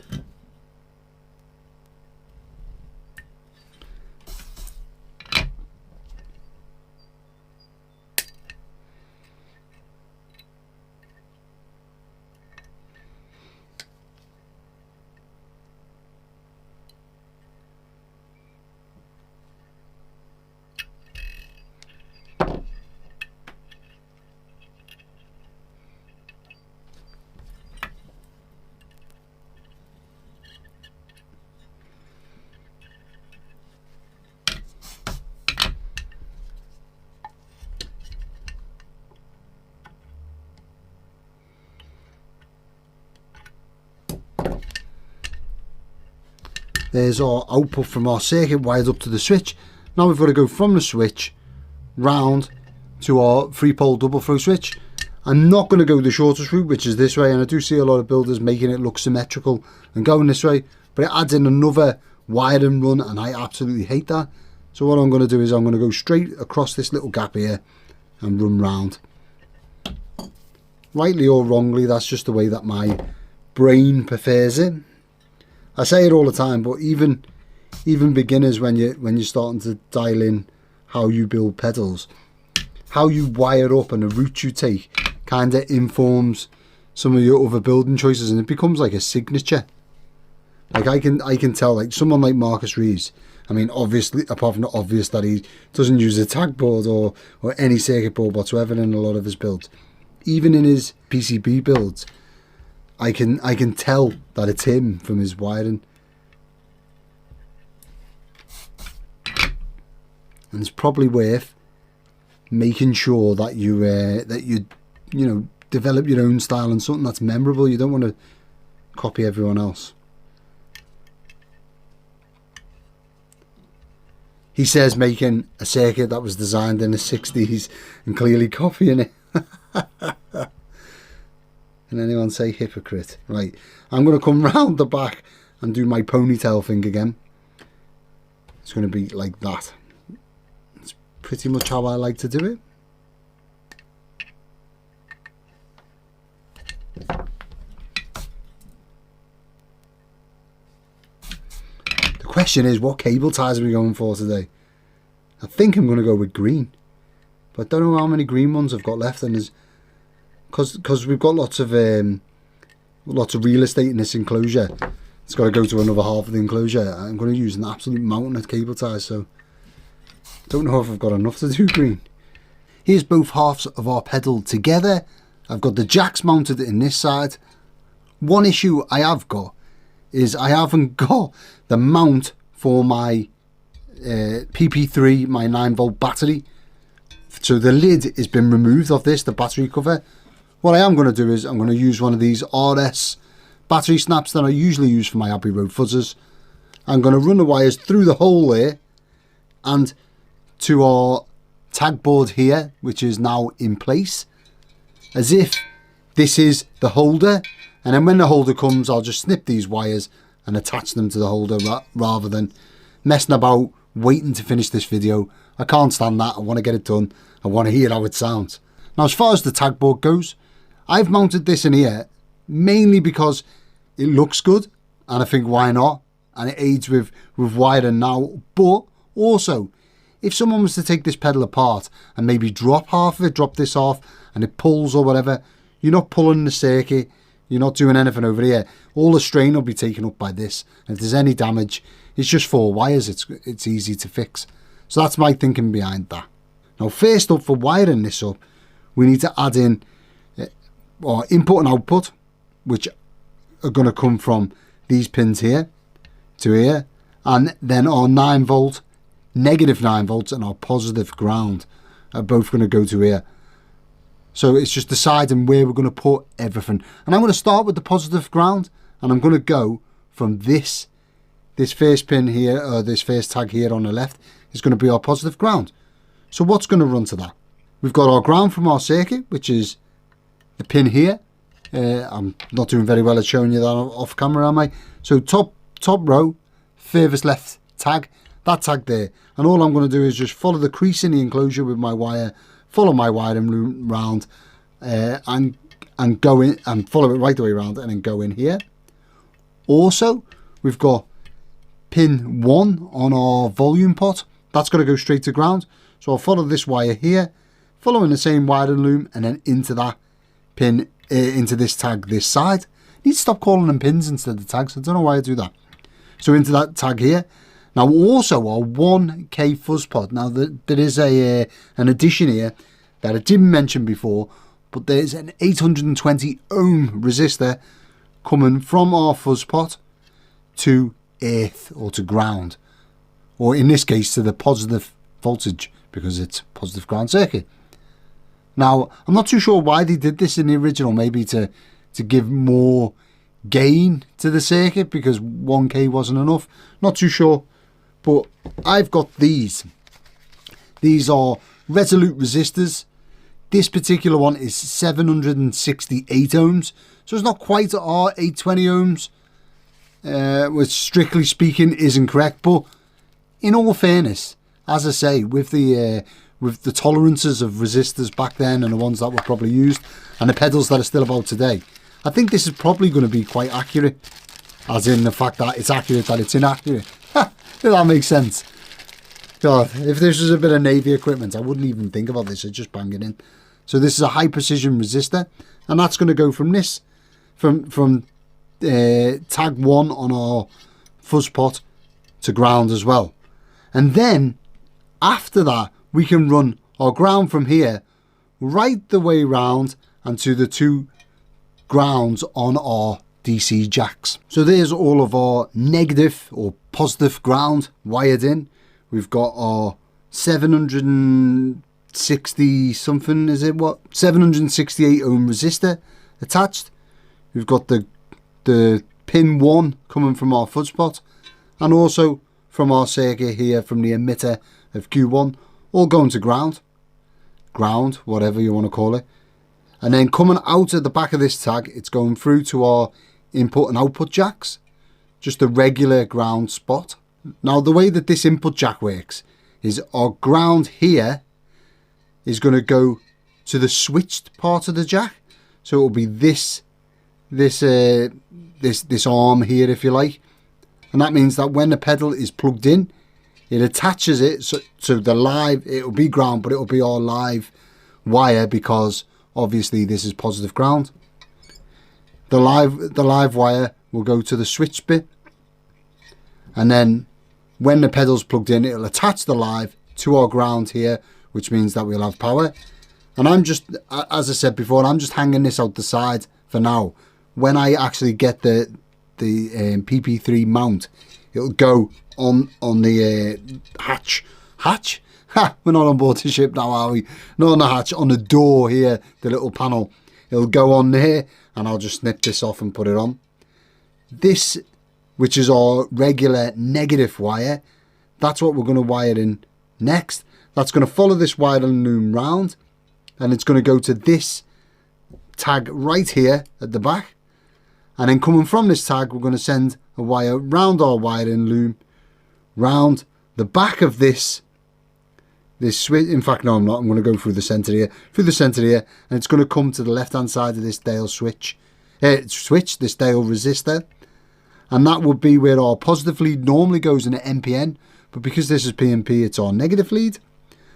There's our output from our circuit wired up to the switch. Now we've got to go from the switch round to our 3-pole double throw switch. I'm not going to go the shortest route, which is this way, and I do see a lot of builders making it look symmetrical and going this way, but it adds in another wiring run and I absolutely hate that. So what I'm going to do is I'm going to go straight across this little gap here and run round. Rightly or wrongly, that's just the way that my brain prefers it. I say it all the time, but even beginners, when you're starting to dial in how you build pedals, how you wire up and the route you take kind of informs some of your other building choices, and it becomes like a signature. Like I can tell, like someone like Marcus Reeves, I mean, obviously, apart from the obvious that he doesn't use a Tagboard or any circuit board whatsoever in a lot of his builds, even in his PCB builds, I can tell that it's him from his wiring. And it's probably worth making sure that you develop your own style and something that's memorable. You don't want to copy everyone else. He says making a circuit that was designed in the 60s and clearly copying it. Can anyone say hypocrite? Right, I'm going to come round the back and do my ponytail thing again. It's going to be like that. It's pretty much how I like to do it. The question is, what cable ties are we going for today? I think I'm going to go with green, but I don't know how many green ones I've got left. And there's because we've got lots of real estate in this enclosure. It's got to go to another half of the enclosure. I'm going to use an absolute mountain of cable ties, so don't know if I've got enough to do green. Here's both halves of our pedal together. I've got the jacks mounted in this side. One issue I have got is I haven't got the mount for my PP3, my 9-volt battery. So the lid has been removed off this, the battery cover. What I am going to do is I'm going to use one of these RS battery snaps that I usually use for my Abbey Road fuzzers. I'm going to run the wires through the hole there and to our Tagboard here, which is now in place, as if this is the holder. And then when the holder comes, I'll just snip these wires and attach them to the holder rather than messing about waiting to finish this video. I can't stand that. I want to get it done. I want to hear how it sounds. Now, as far as the Tagboard goes, I've mounted this in here mainly because it looks good, and I think why not? And it aids with wiring now. But also, if someone was to take this pedal apart and maybe drop half of it, drop this off, and it pulls or whatever, you're not pulling the circuit. You're not doing anything over here. All the strain will be taken up by this. And if there's any damage, it's just 4 wires. It's easy to fix. So that's my thinking behind that. Now, first up, for wiring this up, we need to add in our input and output, which are going to come from these pins here to here, and then our 9-volt, negative 9 volts, and our positive ground are both going to go to here. So it's just deciding where we're going to put everything. And I'm going to start with the positive ground, and I'm going to go from this first pin here, or this first tag here on the left, is going to be our positive ground. So what's going to run to that? We've got our ground from our circuit, which is the pin here. I'm not doing very well at showing you that off camera, am I? So top row, furthest left tag, that tag there. And all I'm going to do is just follow the crease in the enclosure with my wire, follow my wiring loop round, and go in and follow it right the way around, and then go in here. Also, we've got pin 1 on our volume pot. That's going to go straight to ground. So I'll follow this wire here, following the same wiring loop, and then into that pin, into this tag this side. I need to stop calling them pins instead of tags. I don't know why I do that. So into that tag here. Now also our 1K fuzz pod. Now there is an addition here that I didn't mention before, but there's an 820 ohm resistor coming from our fuzz pot to earth, or to ground, or in this case to the positive voltage, because it's positive ground circuit. Now, I'm not too sure why they did this in the original, maybe to give more gain to the circuit because 1K wasn't enough. Not too sure, but I've got these. These are Resolute resistors. This particular one is 768 ohms, so it's not quite our 820 ohms, which strictly speaking isn't correct, but in all fairness, as I say, with the tolerances of resistors back then and the ones that were probably used and the pedals that are still about today, I think this is probably going to be quite accurate. as in the fact that it's accurate, that it's inaccurate. If that makes sense. God, if this was a bit of Navy equipment, I wouldn't even think about this. I'd just bang it in. So this is a high precision resistor, and that's going to go from this, from tag 1 on our fuzz pot to ground as well. And then after that, we can run our ground from here right the way round and to the 2 grounds on our DC jacks. So there's all of our negative or positive ground wired in. We've got our 760 something, is it what? 768 ohm resistor attached. We've got the pin 1 coming from our fuzz pot, and also from our circuit here from the emitter of Q1, all going to ground, whatever you want to call it. And then coming out of the back of this tag, it's going through to our input and output jacks, just a regular ground spot. Now the way that this input jack works is our ground here is going to go to the switched part of the jack. So it will be this arm here, if you like. And that means that when the pedal is plugged in, it attaches it so the live, it will be ground, but it will be our live wire, because obviously this is positive ground. The live wire will go to the switch bit, and then when the pedal's plugged in, it'll attach the live to our ground here, which means that we'll have power. And I'm just, as I said before, I'm just hanging this out the side for now. When I actually get the PP3 mount, it'll go on the hatch. Hatch? Ha! We're not on board the ship now, are we? Not on the hatch, on the door here, the little panel. It'll go on there, and I'll just snip this off and put it on. This, which is our regular negative wire, that's what we're going to wire in next. That's going to follow this wiring loom round, and it's going to go to this tag right here at the back. And then coming from this tag, we're going to send a wire round our wiring loom, round the back of this switch. In fact, no, I'm not. I'm going to go through the center here, and it's going to come to the left-hand side of this dial switch, this dial resistor. And that would be where our positive lead normally goes in an NPN, but because this is PNP, it's our negative lead.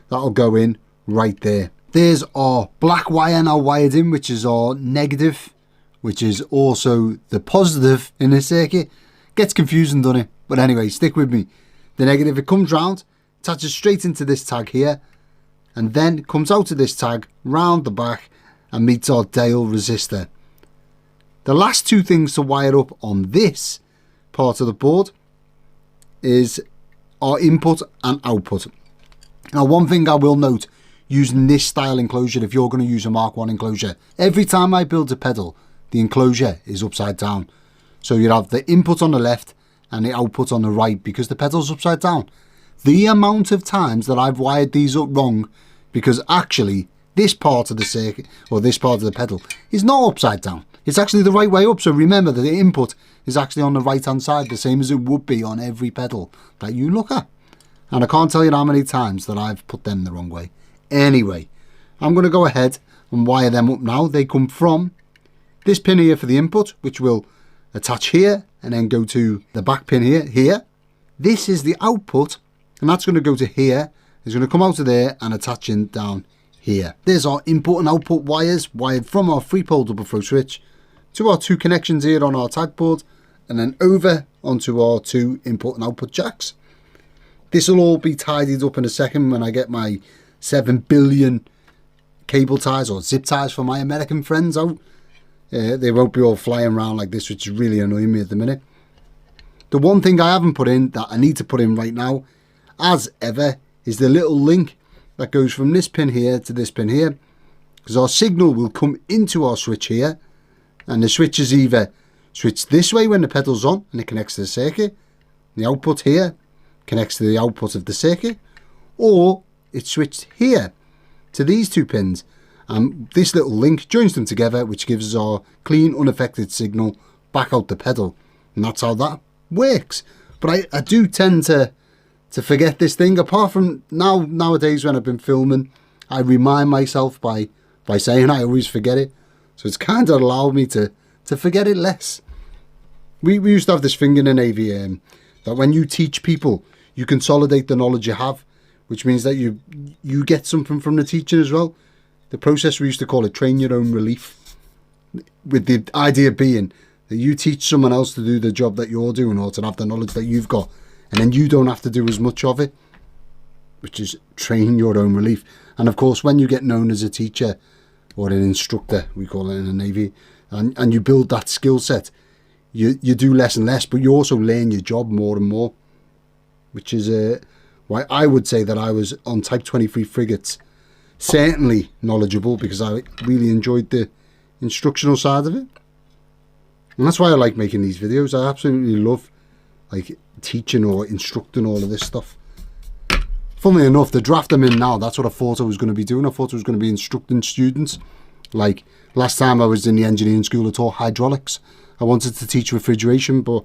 That'll go in right there. There's our black wire now wired in, which is our negative, which is also the positive in this circuit. Gets confusing, doesn't it? But anyway, stick with me. The negative, it comes round, attaches straight into this tag here, and then comes out of this tag, round the back, and meets our dial resistor. The last 2 things to wire up on this part of the board is our input and output. Now, one thing I will note, using this style enclosure, if you're going to use a Mark 1 enclosure, every time I build a pedal, the enclosure is upside down. So you have the input on the left and the output on the right, because the pedal's upside down. The amount of times that I've wired these up wrong, because actually this part of the circuit, or this part of the pedal, is not upside down. It's actually the right way up. So remember that the input is actually on the right hand side, the same as it would be on every pedal that you look at. And I can't tell you how many times that I've put them the wrong way. Anyway, I'm going to go ahead and wire them up now. They come from this pin here for the input, which will attach here and then go to the back pin here. This is the output, and that's going to go to here. It's going to come out of there and attach in down here. There's our input and output wires wired from our 3-pole double throw switch to our 2 connections here on our tagboard, and then over onto our 2 input and output jacks. This will all be tidied up in a second when I get my 7 billion cable ties or zip ties for my American friends out. They won't be all flying around like this, which is really annoying me at the minute. The one thing I haven't put in that I need to put in right now, as ever, is the little link that goes from this pin here to this pin here, because our signal will come into our switch here, and the switch is either switched this way when the pedal's on and it connects to the circuit, the output here connects to the output of the circuit, or it's switched here to these 2 pins, and this little link joins them together, which gives us our clean, unaffected signal back out the pedal. And that's how that works. But I do tend to forget this thing. Apart from nowadays when I've been filming, I remind myself by saying I always forget it. So it's kind of allowed me to forget it less. We used to have this thing in the Navy that when you teach people, you consolidate the knowledge you have, which means that you get something from the teaching as well. The process, we used to call it train your own relief, with the idea being that you teach someone else to do the job that you're doing or to have the knowledge that you've got, and then you don't have to do as much of it, which is train your own relief. And of course, when you get known as a teacher or an instructor, we call it in the Navy, and you build that skill set, you do less and less, but you also learn your job more and more, which is why I would say that I was on Type 23 frigates certainly knowledgeable, because I really enjoyed the instructional side of it. And that's why I like making these videos. I absolutely love like teaching or instructing all of this stuff. Funnily enough, the draft I'm in now, that's what I thought I was going to be doing. I thought I was going to be instructing students. Like last time I was in the engineering school, I taught hydraulics. I wanted to teach refrigeration, but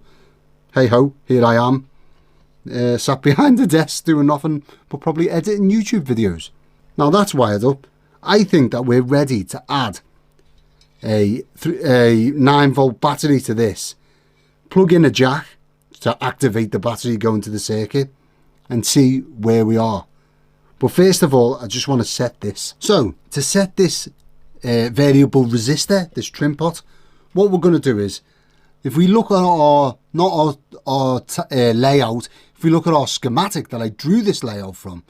hey ho, here I am. Sat behind the desk doing nothing but probably editing YouTube videos. Now that's wired up. I think that we're ready to add a 9-volt battery to this. Plug in a jack to activate the battery going to the circuit and see where we are. But first of all, I just want to set this. So to set this variable resistor, this trim pot, what we're going to do is, if we look at our, not our layout, if we look at our schematic that I drew this layout from,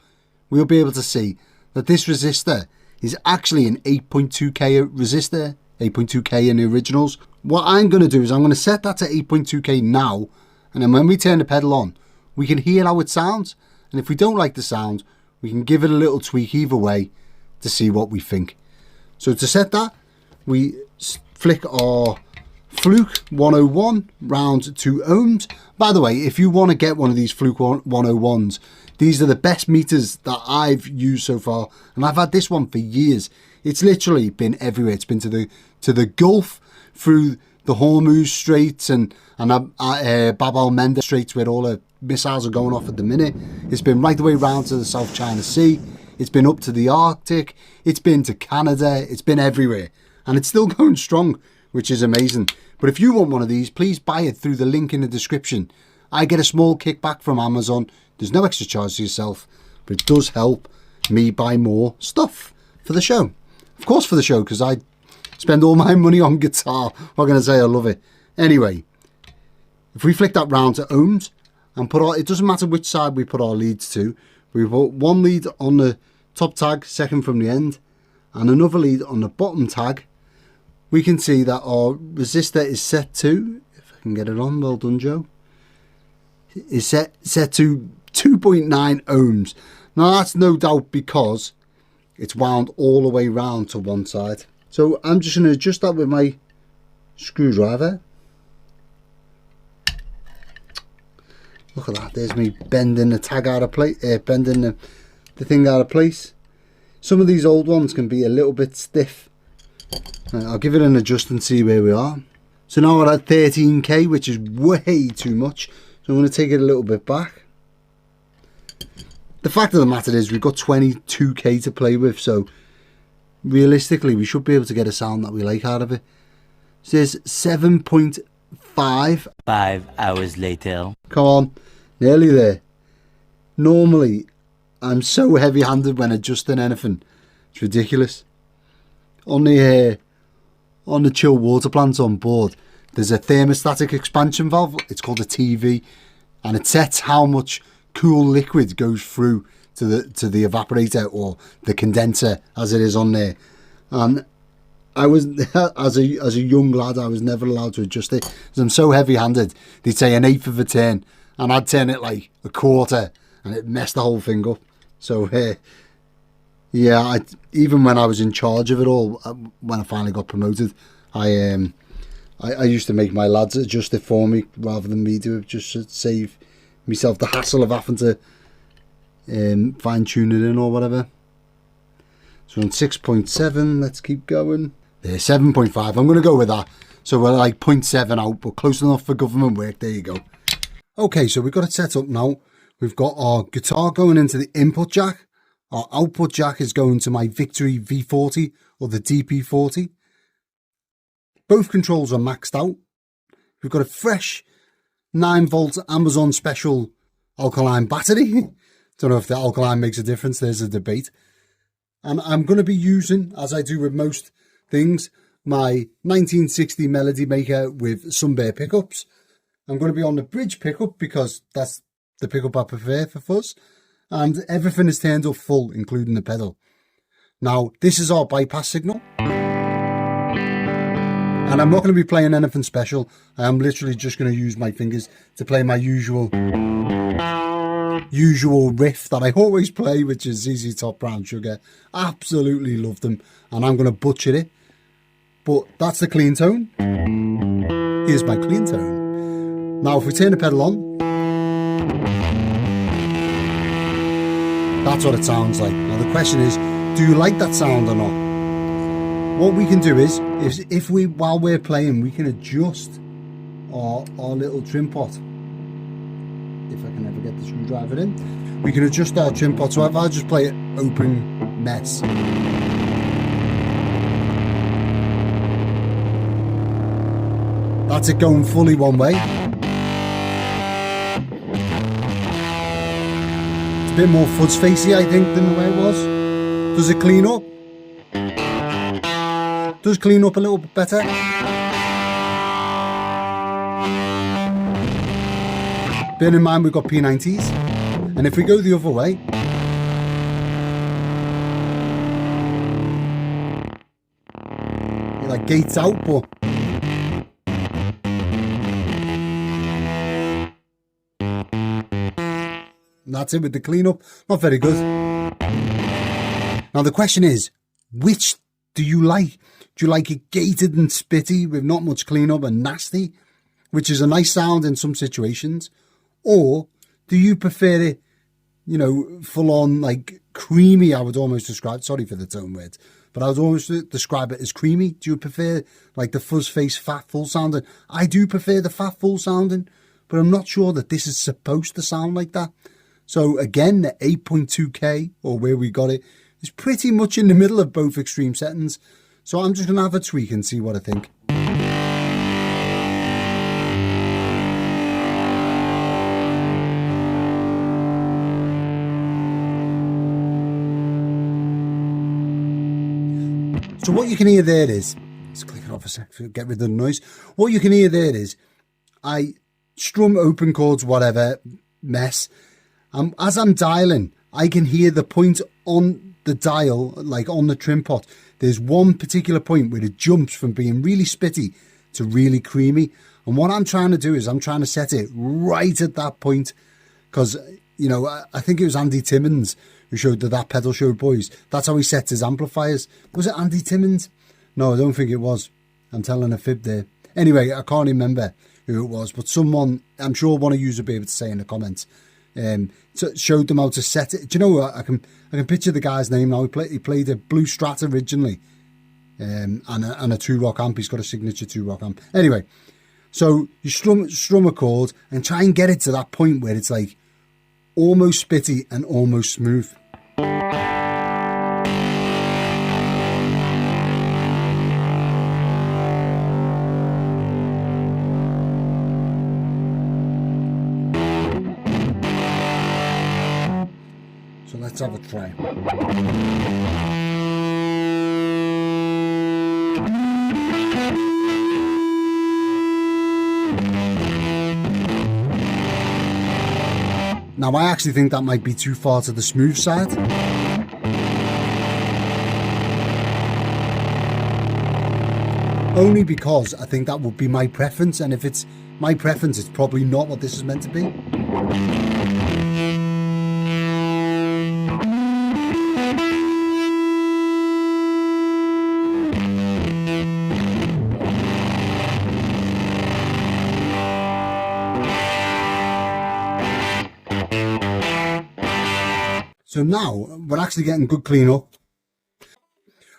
we'll be able to see that this resistor is actually an 8.2k resistor, 8.2k in the originals. What I'm going to do is I'm going to set that to 8.2k now, and then when we turn the pedal on, we can hear how it sounds, and if we don't like the sound, we can give it a little tweak either way to see what we think. So to set that, we flick our Fluke 101 round to ohms. By the way, if you want to get one of these Fluke 101s, these are the best meters that I've used so far, and I've had this one for years. It's literally been everywhere. It's been to the Gulf, through the Hormuz Straits and Bab al-Mandeb Straits, where all the missiles are going off at the minute. It's been right the way around to the South China Sea. It's been up to the Arctic. It's been to Canada. It's been everywhere, and it's still going strong, which is amazing. But if you want one of these, please buy it through the link in the description. I get a small kickback from Amazon. There's no extra charge to yourself, but it does help me buy more stuff for the show. Of course for the show, because I spend all my money on guitar. What can I say? I love it. Anyway, if we flick that round to ohms and put our, it doesn't matter which side we put our leads to. We put one lead on the top tag, second from the end, and another lead on the bottom tag. We can see that our resistor is set to, if I can get it on, well done Joe, is set to 2.9 ohms. Now that's no doubt because it's wound all the way round to one side. So I'm just going to adjust that with my screwdriver. Look at that, there's me bending the tag out of place, bending the thing out of place. Some of these old ones can be a little bit stiff. I'll give it an adjust and see where we are. So now we're at 13k, which is way too much. So I'm going to take it a little bit back. The fact of the matter is we've got 22k to play with, so realistically we should be able to get a sound that we like out of it. So there's 7.5. 5 hours later. Come on, nearly there. Normally I'm so heavy-handed when adjusting anything. It's ridiculous. On the chill water plant on board, there's a thermostatic expansion valve. It's called a TV, and it sets how much cool liquid goes through to the evaporator or the condenser, as it is on there. And I was as a young lad, I was never allowed to adjust it because I'm so heavy-handed. They'd say 1/8 of a turn, and I'd turn it like 1/4, and it messed the whole thing up. So yeah, even when I was in charge of it all, when I finally got promoted, I used to make my lads adjust it for me rather than me do it, just to save myself the hassle of having to fine tune it in or whatever. So on 6.7, let's keep going. There, 7.5. I'm going to go with that. So we're like 0.7 out, but close enough for government work. There you go. Okay, so we've got it set up now. We've got our guitar going into the input jack. Our output jack is going to my Victory V40 or the DP40. Both controls are maxed out. We've got a fresh 9-volt Amazon special alkaline battery. Don't know if the alkaline makes a difference. There's a debate. And I'm going to be using, as I do with most things, my 1960 Melody Maker with some bare pickups. I'm going to be on the bridge pickup because that's the pickup I prefer for fuzz. And everything is turned up full, including the pedal. Now, this is our bypass signal. And I'm not going to be playing anything special. I am literally just going to use my fingers to play my usual riff that I always play, which is ZZ Top Brown Sugar. Absolutely love them. And I'm going to butcher it. But that's the clean tone. Here's my clean tone. Now, if we turn the pedal on, that's what it sounds like. Now, the question is, do you like that sound or not? What we can do is if we, while we're playing, we can adjust our little trim pot. If I can ever get the screwdriver in, we can adjust our trim pot. So if I just play it open mess, that's it going fully one way. It's a bit more fuzz facey, I think, than the way it was. Does it clean up? Does clean up a little bit better. Bear in mind we've got P90s, and if we go the other way, it like gates out, but that's it with the cleanup. Not very good. Now the question is, which do you like? Do you like it gated and spitty with not much cleanup and nasty, which is a nice sound in some situations? Or do you prefer it, you know, full on like creamy? I would almost describe, sorry for the tone words, but I would almost describe it as creamy. Do you prefer like the fuzz face fat full sounding? I do prefer the fat full sounding, but I'm not sure that this is supposed to sound like that. So again, the 8.2K, or where we got it, is pretty much in the middle of both extreme settings. So I'm just going to have a tweak and see what I think. So what you can hear there is, let's click it off a sec, get rid of the noise. What you can hear there is, I strum open chords, whatever, mess. As I'm dialing, I can hear the point on the dial, like on the trim pot. There's one particular point where it jumps from being really spitty to really creamy. And what I'm trying to do is I'm trying to set it right at that point. Because, you know, I think it was Andy Timmons who showed that pedal showed boys. That's how he sets his amplifiers. Was it Andy Timmons? No, I don't think it was. I'm telling a fib there. Anyway, I can't remember who it was. But someone, I'm sure one of you will be able to say in the comments. So showed them how to set it. Do you know what? I can picture the guy's name now. He played a Blue Strat originally, and a 2-rock amp. He's got a signature 2-rock amp. Anyway, so you strum a chord and try and get it to that point where it's like almost spitty and almost smooth. Let's have a try. Now I actually think that might be too far to the smooth side. Only because I think that would be my preference, and if it's my preference, it's probably not what this is meant to be. So now we're actually getting good cleanup.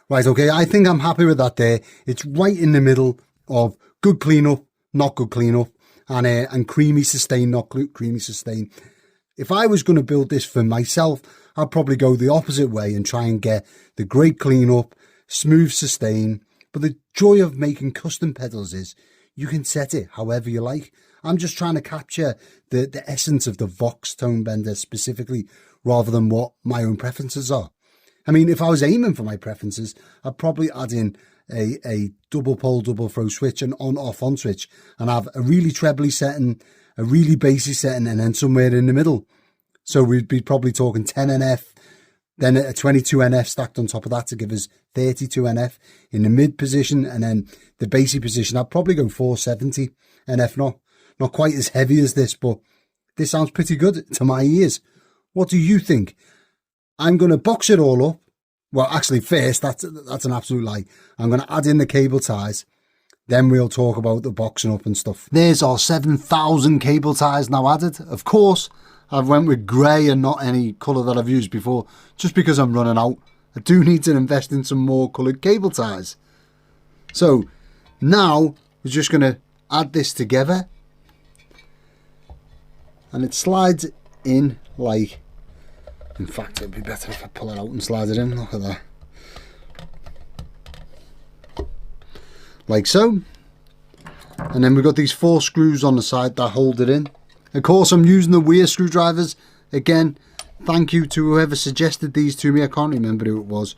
Right, okay, I think I'm happy with that there. It's right in the middle of good cleanup, not good cleanup, and creamy sustain, not creamy sustain. If I was going to build this for myself, I'd probably go the opposite way and try and get the great cleanup, smooth sustain. But the joy of making custom pedals is You can set it however you like. I'm just trying to capture the essence of the Vox Tone Bender specifically, rather than what my own preferences are. I mean, if I was aiming for my preferences, I'd probably add in a double pole, double throw switch, an on switch, and have a really trebly setting, a really bassy setting, and then somewhere in the middle. So we'd be probably talking 10 NF, then a 22 NF stacked on top of that to give us 32 NF in the mid position, and then the bassy position, I'd probably go 470 NF, not quite as heavy as this, but this sounds pretty good to my ears. What do you think? I'm going to box it all up. Well, actually, first, that's an absolute lie. I'm going to add in the cable ties. Then we'll talk about the boxing up and stuff. There's our 7,000 cable ties now added. Of course, I've went with grey and not any colour that I've used before, just because I'm running out. I do need to invest in some more coloured cable ties. So now we're just going to add this together. And it slides in like... In fact, it'd be better if I pull it out and slide it in. Look at that. Like so. And then we've got these 4 screws on the side that hold it in. Of course, I'm using the weir screwdrivers. Again, thank you to whoever suggested these to me. I can't remember who it was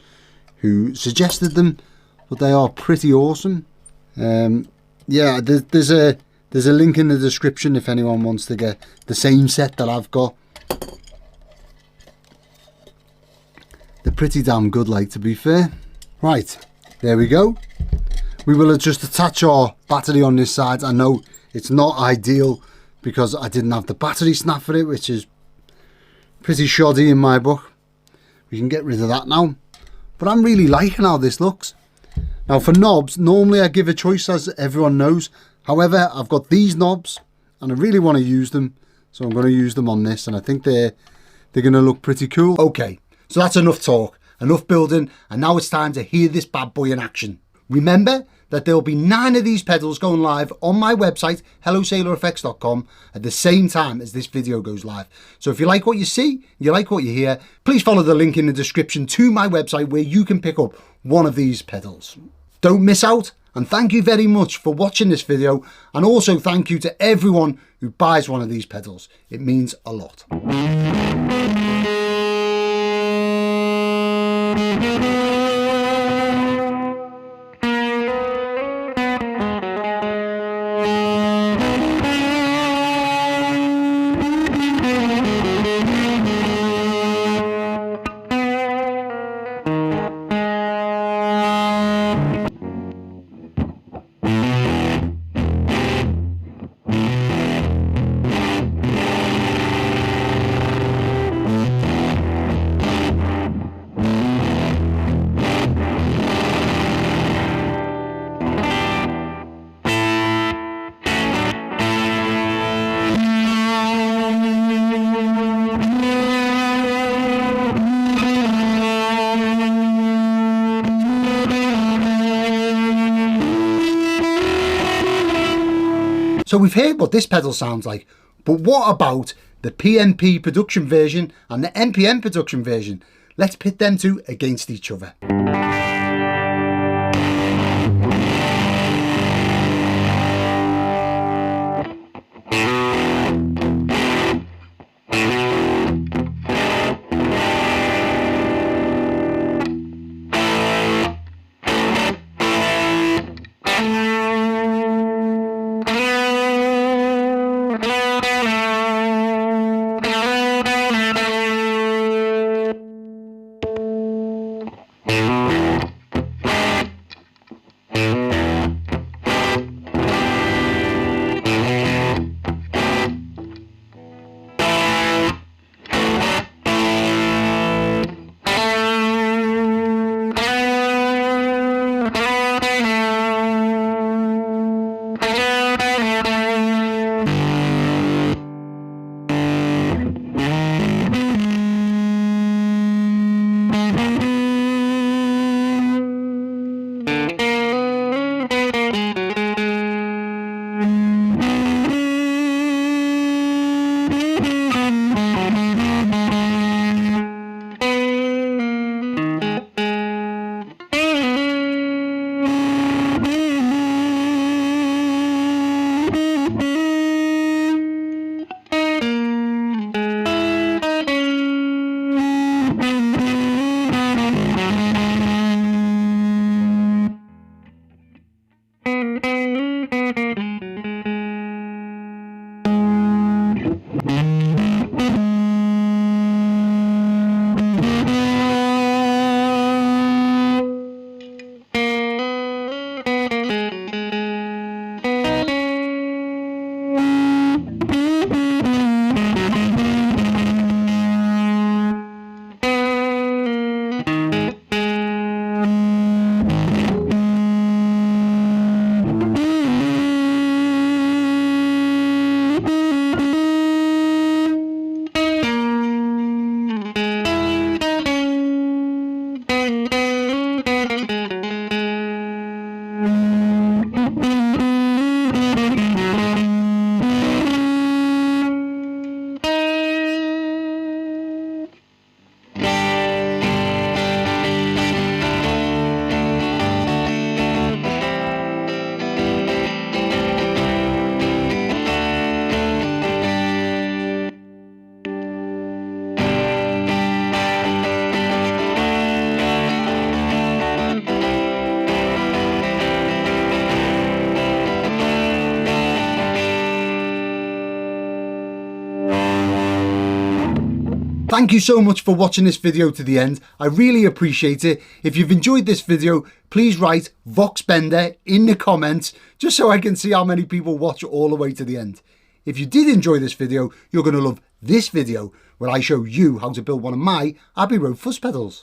who suggested them, but they are pretty awesome. Yeah, there's a link in the description if anyone wants to get the same set that I've got. They're pretty damn good, like, to be fair. Right, there we go. We will just attach our battery on this side. I know it's not ideal because I didn't have the battery snap for it, which is pretty shoddy in my book. We can get rid of that now. But I'm really liking how this looks. Now for knobs, normally I give a choice, as everyone knows. However, I've got these knobs and I really want to use them. So I'm going to use them on this, and I think they're going to look pretty cool. Okay. So that's enough talk, enough building, and now it's time to hear this bad boy in action. Remember that there will be 9 of these pedals going live on my website, hellosailoreffects.com, at the same time as this video goes live. So if you like what you see, you like what you hear, please follow the link in the description to my website where you can pick up one of these pedals. Don't miss out, and thank you very much for watching this video, and also thank you to everyone who buys one of these pedals. It means a lot. So we've heard what this pedal sounds like, but what about the PMP production version and the NPM production version? Let's pit them two against each other. Thank you so much for watching this video to the end. I really appreciate it. If you've enjoyed this video, please write Vox-Bender in the comments, just so I can see how many people watch all the way to the end. If you did enjoy this video, you're going to love this video, where I show you how to build one of my Abbey Road fuzz pedals.